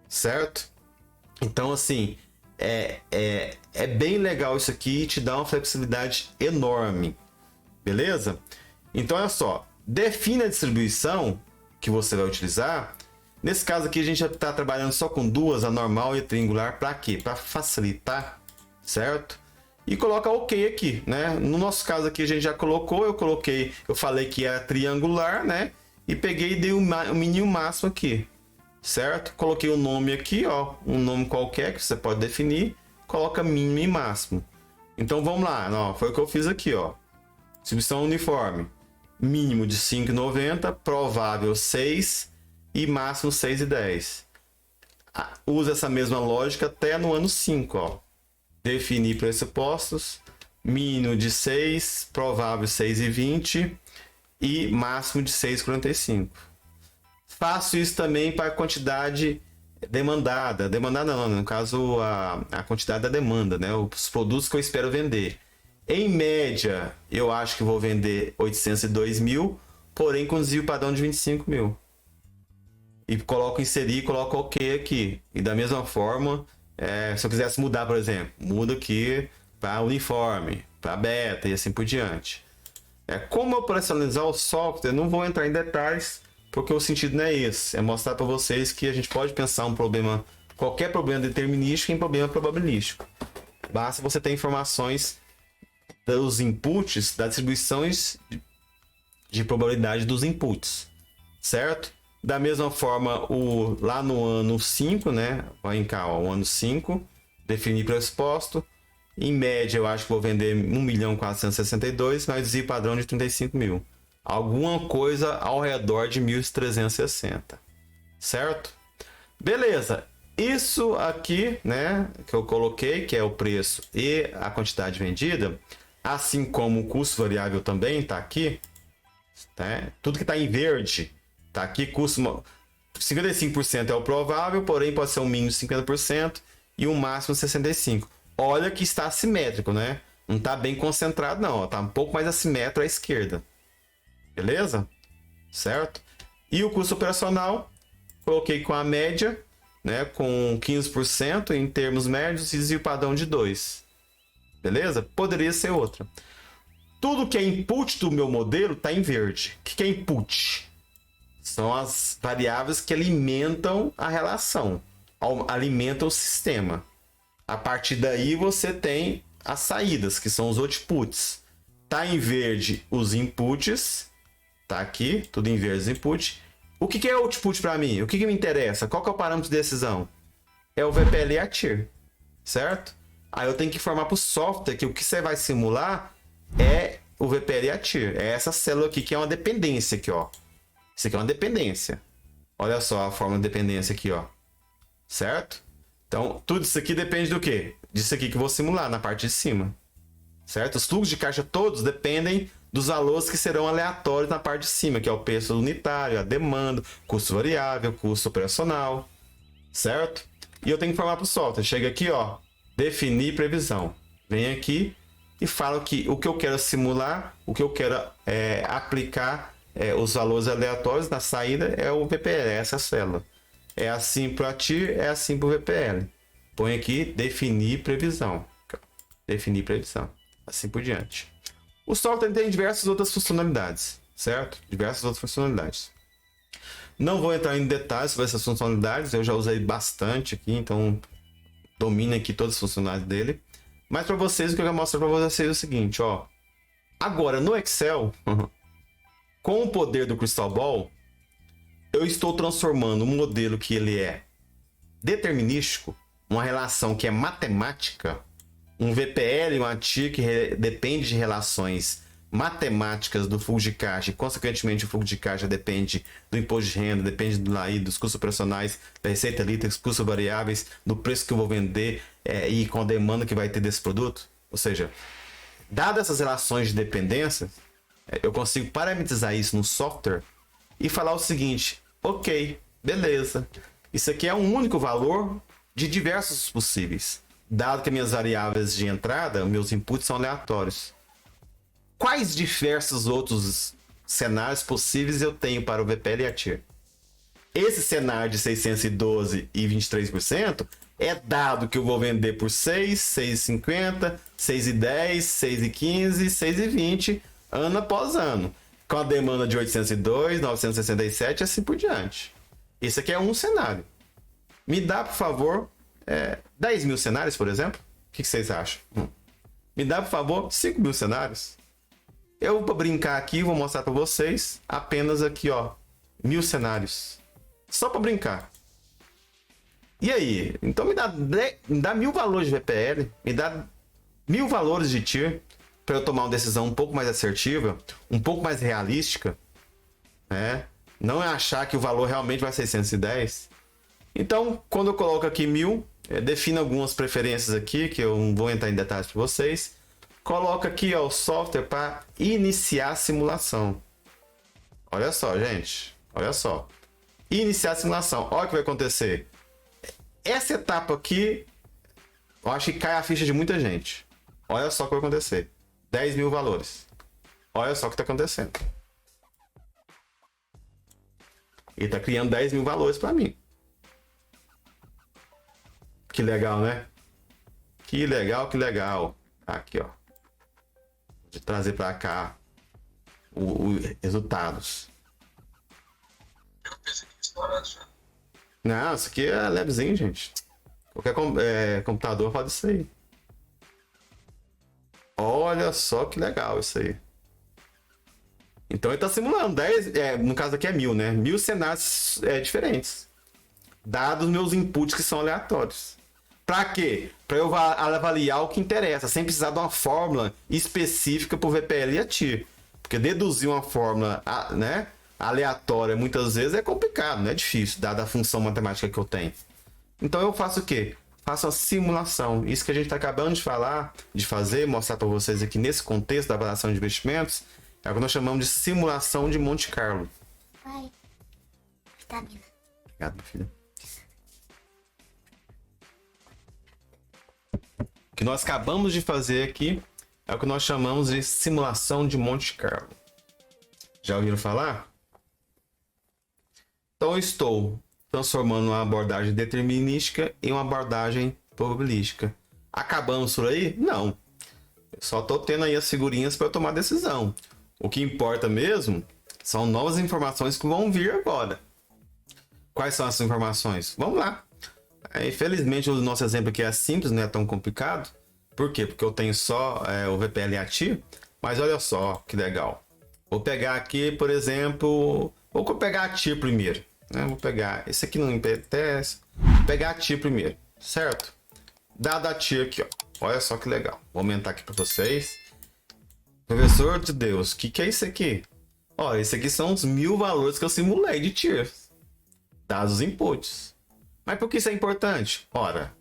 certo? Então, assim, é bem legal isso aqui e te dá uma flexibilidade enorme, beleza? Então, olha só, define a distribuição que você vai utilizar. Nesse caso aqui, a gente já está trabalhando só com duas, a normal e a triangular, para quê? Para facilitar, certo? E coloca OK aqui, né? No nosso caso aqui, a gente já colocou, eu falei que era triangular, né? E peguei e dei o mínimo máximo aqui, certo? Coloquei o nome aqui, ó, um nome qualquer que você pode definir, coloca mínimo e máximo. Então vamos lá, ó, foi o que eu fiz aqui, ó. Distribuição uniforme, mínimo de 5,90, provável 6 e máximo 6,10. Usa essa mesma lógica até no ano 5, ó. Definir pressupostos, mínimo de 6, provável 6,20 e máximo de 6,45. Faço isso também para a quantidade demandada. Demandada não, no caso a quantidade da demanda, né? Os produtos que eu espero vender. Em média, eu acho que vou vender 802 mil, porém com desvio padrão de 25 mil. E coloco inserir, coloco OK aqui. E da mesma forma, se eu quisesse mudar, por exemplo, mudo aqui para uniforme, para beta e assim por diante. Como operacionalizar o software, não vou entrar em detalhes, porque o sentido não é esse. É mostrar para vocês que a gente pode pensar um problema, qualquer problema determinístico, em problema probabilístico. Basta você ter informações dos inputs, das distribuições de probabilidade dos inputs, certo? Da mesma forma, lá no ano 5, né? Vai em cá, ó, o ano 5, definir pressuposto. Em média, eu acho que vou vender 1.462.000, mas desvio padrão de 35 mil. Alguma coisa ao redor de 1.360, certo? Beleza. Isso aqui, né, que eu coloquei, que é o preço e a quantidade vendida, assim como o custo variável também está aqui, tá? Tudo que está em verde está aqui, custo 55% é o provável, porém pode ser um mínimo de 50% e um máximo de 65%. Olha que está assimétrico, né? Não está bem concentrado não, está um pouco mais assimétrico à esquerda. Beleza? Certo? E o custo operacional, coloquei com a média, né, com 15% em termos médios e desvio padrão de 2. Beleza? Poderia ser outra. Tudo que é input do meu modelo está em verde. O que é input? São as variáveis que alimentam a relação, alimentam o sistema. A partir daí você tem as saídas, que são os outputs. Tá em verde os inputs, tá aqui, tudo em verde os inputs. O que é output para mim? O que me interessa? Qual que é o parâmetro de decisão? É o VPL e a TIR, certo? Aí eu tenho que informar para o software que o que você vai simular é o VPL e a TIR. É essa célula aqui que é uma dependência aqui, ó. Isso aqui é uma dependência. Olha só a forma de dependência aqui, ó. Certo? Então, tudo isso aqui depende do quê? Disso aqui que eu vou simular na parte de cima. Certo? Os fluxos de caixa todos dependem dos valores que serão aleatórios na parte de cima, que é o preço unitário, a demanda, custo variável, custo operacional. Certo? E eu tenho que informar para o software. Chega aqui, ó. Definir previsão. Vem aqui e fala que o que eu quero simular, o que eu quero aplicar os valores aleatórios na saída é o VPL, essa célula. É assim para a TIR, é assim para o VPL. Põe aqui, definir previsão. Definir previsão. Assim por diante. O software tem diversas outras funcionalidades, certo? Diversas outras funcionalidades. Não vou entrar em detalhes sobre essas funcionalidades, eu já usei bastante aqui, então domina aqui todas as funcionalidades dele. Mas para vocês, o que eu quero mostrar para vocês é o seguinte, ó. Agora, no Excel, com o poder do Crystal Ball, eu estou transformando um modelo que ele é determinístico, uma relação que é matemática, um VPL e uma TIR que depende de relações matemáticas do fluxo de caixa, e consequentemente o fluxo de caixa depende do imposto de renda, depende do LAI, dos custos operacionais, da receita líquida, dos custos variáveis, do preço que eu vou vender e com a demanda que vai ter desse produto. Ou seja, dadas essas relações de dependência, eu consigo parametrizar isso no software e falar o seguinte, ok, beleza, isso aqui é um único valor de diversos possíveis, dado que minhas variáveis de entrada, meus inputs são aleatórios. Quais diversos outros cenários possíveis eu tenho para o VPL e a TIR? Esse cenário de 612 e 23% é dado que eu vou vender por 6, 6,50, 6,10, 6,15, 6,20 ano após ano, com a demanda de 802, 967 e assim por diante. Esse aqui é um cenário. Me dá, por favor, 10 mil cenários, por exemplo? O que vocês acham? Me dá, por favor, 5 mil cenários? Eu vou brincar aqui, vou mostrar para vocês apenas aqui, ó, 1000 cenários. Só para brincar. E aí? Então me dá 1000 valores de VPL, me dá 1000 valores de TIR para eu tomar uma decisão um pouco mais assertiva, um pouco mais realística, né? Não é achar que o valor realmente vai ser 610. Então, quando eu coloco aqui 1000, defino algumas preferências aqui, que eu não vou entrar em detalhes para vocês. Coloca aqui, ó, o software para iniciar a simulação. Olha só, gente. Olha só. Iniciar a simulação. Olha o que vai acontecer. Essa etapa aqui, eu acho que cai a ficha de muita gente. Olha só o que vai acontecer. 10 mil valores. Olha só o que está acontecendo. Ele está criando 10 mil valores para mim. Que legal, né? Que legal, que legal. Aqui, ó. De trazer para cá os resultados. Eu pensei que ia estourar já. Não, isso aqui é levezinho, gente. Qualquer computador faz isso aí. Olha só que legal isso aí. Então ele está simulando 10, no caso aqui é 1000, né? 1000 cenários diferentes. Dados meus inputs que são aleatórios. Para quê? Para eu avaliar o que interessa, sem precisar de uma fórmula específica para o VPL e a TIR. Porque deduzir uma fórmula, né, aleatória muitas vezes é complicado, não é difícil, dada a função matemática que eu tenho. Então eu faço o quê? Faço a simulação. Isso que a gente está acabando de falar, de fazer, mostrar para vocês aqui nesse contexto da avaliação de investimentos, é o que nós chamamos de simulação de Monte Carlo. Pai, vitamina. Obrigado, meu filho. O que nós acabamos de fazer aqui é o que nós chamamos de simulação de Monte Carlo. Já ouviram falar? Então eu estou transformando uma abordagem determinística em uma abordagem probabilística. Acabamos por aí? Não. Só tô tendo aí as figurinhas para eu tomar decisão. O que importa mesmo são novas informações que vão vir agora. Quais são essas informações? Vamos lá. Infelizmente, o nosso exemplo aqui é simples, não é tão complicado. Por quê? Porque eu tenho só o VPL ativo. Mas olha só que legal. Vou pegar aqui, por exemplo... Vou pegar a TIR primeiro. Né? Vou pegar... Esse aqui não interessa. Vou pegar a TIR primeiro, certo? Dado a TIR aqui, ó. Olha só que legal. Vou aumentar aqui para vocês. Professor de Deus, o que é isso aqui? Ó, esse aqui são os 1000 valores que eu simulei de TIR. Dados os inputs. Mas por que isso é importante? Ora,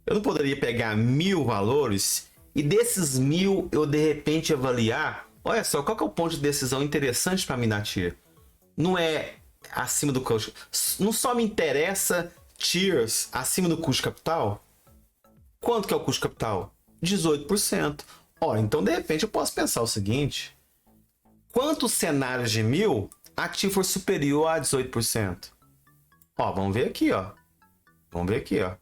eu não poderia pegar 1000 valores e desses 1000 eu de repente avaliar. Olha só, qual que é o ponto de decisão interessante para mim na TIR? Não é acima do custo. Não só me interessa TIRs acima do custo capital. Quanto que é o custo capital? 18%. Ora, então de repente eu posso pensar o seguinte: quantos cenários de 1000 a TIR for superior a 18%? Ó, vamos ver aqui, ó. Vamos ver aqui, ó.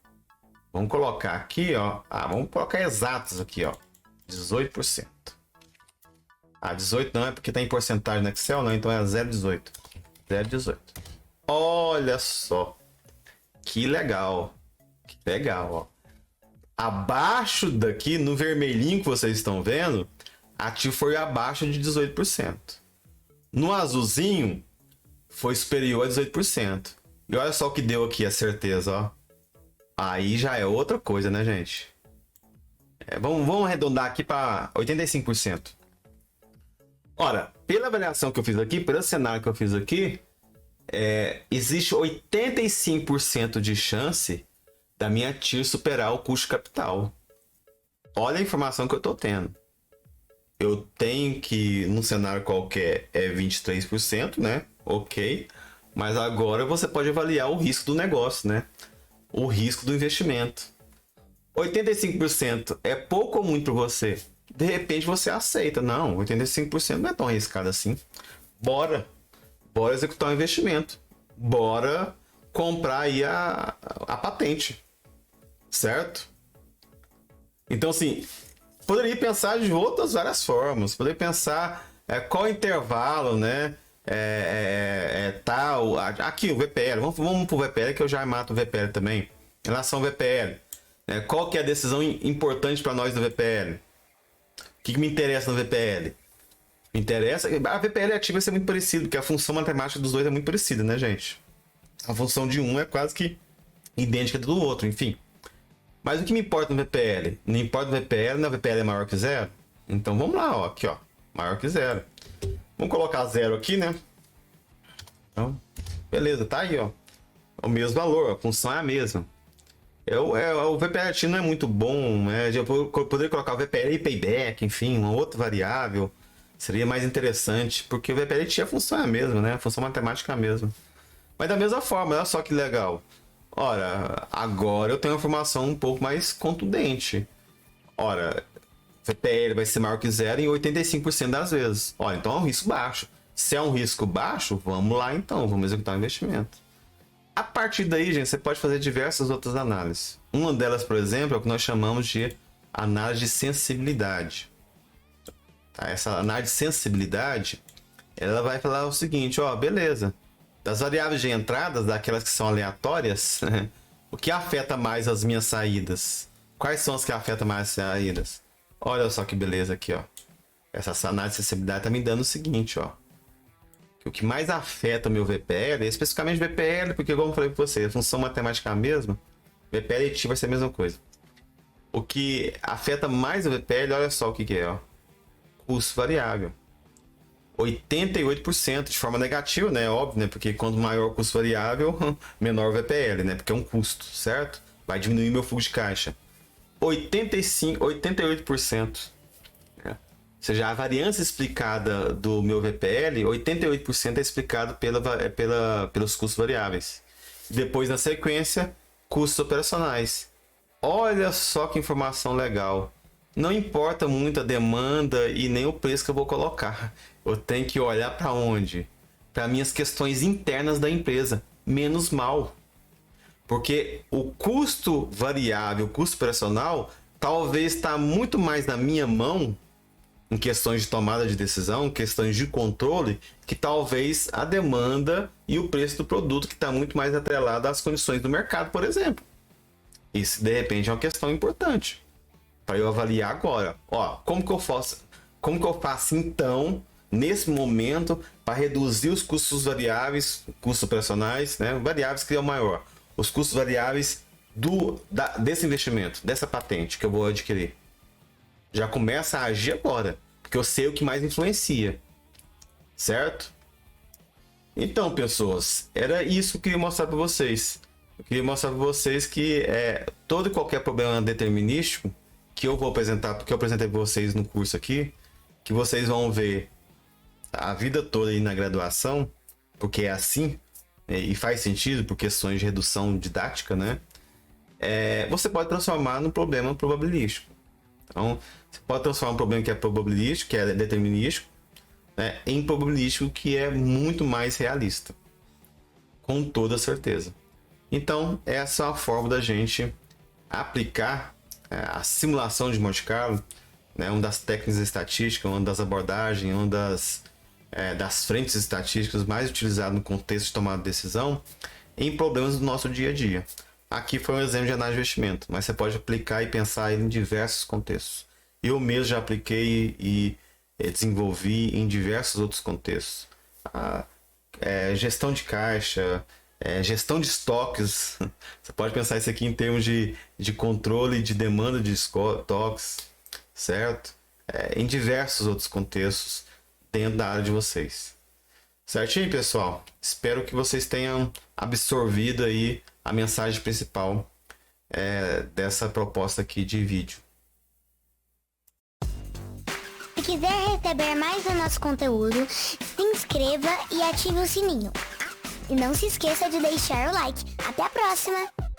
Vamos colocar aqui, ó. Vamos colocar exatos aqui, ó. 18%. 18 não é porque tá em porcentagem no Excel, não. Então é 0,18. 0,18. Olha só. Que legal. Que legal, ó. Abaixo daqui, no vermelhinho que vocês estão vendo, a TIR foi abaixo de 18%. No azulzinho, foi superior a 18%. E olha só o que deu aqui a certeza, ó. Aí já é outra coisa, né, gente? Vamos arredondar aqui para 85%. Ora, pela avaliação que eu fiz aqui, pelo cenário que eu fiz aqui, existe 85% de chance da minha TIR superar o custo capital. Olha a informação que eu estou tendo. Eu tenho que, num cenário qualquer, 23%, né? Ok. Mas agora você pode avaliar o risco do negócio, né? O risco do investimento. 85% é pouco ou muito para você? De repente você aceita. Não, 85% não é tão arriscado assim. Bora executar um investimento. Bora comprar aí a patente. Certo? Então, assim, poderia pensar de outras várias formas. Poderia pensar qual intervalo, né? Tal. Aqui, o VPL. Vamos pro VPL, que eu já mato o VPL também. Em relação ao VPL. Qual que é a decisão importante para nós do VPL? O que me interessa no VPL? Me interessa... A VPL ativa vai ser muito parecido, porque a função matemática dos dois é muito parecida, né, gente? A função de um é quase que idêntica do outro, enfim. Mas o que me importa no VPL? Não importa o VPL, né? O VPL é maior que zero. Então vamos lá, ó. Aqui, ó. Maior que zero. Vamos colocar zero aqui, né? Então, beleza, tá aí, ó. O mesmo valor, a função é a mesma. O VPL ativo não é muito bom, né? Eu poderia colocar o VPL e payback, enfim, uma outra variável. Seria mais interessante, porque o VPL ativo, a função é a mesma, né? A função matemática é a mesma. Mas da mesma forma, olha só que legal. Ora, agora eu tenho uma informação um pouco mais contundente. Ora, VPL vai ser maior que zero em 85% das vezes. Olha, então é um risco baixo. Se é um risco baixo, vamos lá então, vamos executar o investimento. A partir daí, gente, você pode fazer diversas outras análises. Uma delas, por exemplo, é o que nós chamamos de análise de sensibilidade. Tá? Essa análise de sensibilidade, ela vai falar o seguinte, ó, beleza. Das variáveis de entradas, daquelas que são aleatórias, o que afeta mais as minhas saídas? Quais são as que afetam mais as saídas? Olha só que beleza aqui, ó. Essa análise de sensibilidade está me dando o seguinte, ó. Que o que mais afeta o meu VPL, especificamente VPL, porque como eu falei para você, a função matemática é a mesma, VPL e TIR vai ser a mesma coisa. O que afeta mais o VPL, olha só o que é, ó. Custo variável. 88% de forma negativa, né? Óbvio, né? Porque quanto maior o custo variável, menor o VPL, né? Porque é um custo, certo? Vai diminuir meu fluxo de caixa. 88%. Ou seja, a variância explicada do meu VPL, 88% é explicado pelos custos variáveis. Depois, na sequência, custos operacionais. Olha só que informação legal. Não importa muito a demanda e nem o preço que eu vou colocar. Eu tenho que olhar para onde? Para minhas questões internas da empresa. Menos mal. Porque o custo variável, o custo operacional, talvez está muito mais na minha mão em questões de tomada de decisão, questões de controle, que talvez a demanda e o preço do produto, que está muito mais atrelado às condições do mercado, por exemplo. Isso, de repente, é uma questão importante para eu avaliar agora. Ó, como que eu faço então, nesse momento, para reduzir os custos variáveis, custos operacionais, né? Variáveis que é o maior. Os custos variáveis desse investimento, dessa patente que eu vou adquirir. Já começa a agir agora, porque eu sei o que mais influencia, certo? Então, pessoas, era isso que eu queria mostrar para vocês. Eu queria mostrar para vocês que todo e qualquer problema determinístico que eu vou apresentar, porque eu apresentei para vocês no curso aqui, que vocês vão ver a vida toda aí na graduação, porque é assim, e faz sentido por questões de redução didática, né? Você pode transformar num problema probabilístico. Então, você pode transformar um problema que é probabilístico, que é determinístico, né, em probabilístico, que é muito mais realista. Com toda certeza. Então, essa é a forma da gente aplicar a simulação de Monte Carlo, né, uma das técnicas estatísticas, uma das abordagens, uma das frentes estatísticas mais utilizadas no contexto de tomada de decisão em problemas do nosso dia a dia. Aqui foi um exemplo de análise de investimento, mas você pode aplicar e pensar em diversos contextos. Eu mesmo já apliquei e desenvolvi em diversos outros contextos. Gestão de caixa, gestão de estoques. Você pode pensar isso aqui em termos de controle de demanda de estoques, certo? Em diversos outros contextos dentro da área de vocês. Certinho, pessoal? Espero que vocês tenham absorvido aí a mensagem principal dessa proposta aqui de vídeo. Se quiser receber mais do nosso conteúdo, se inscreva e ative o sininho. E não se esqueça de deixar o like. Até a próxima!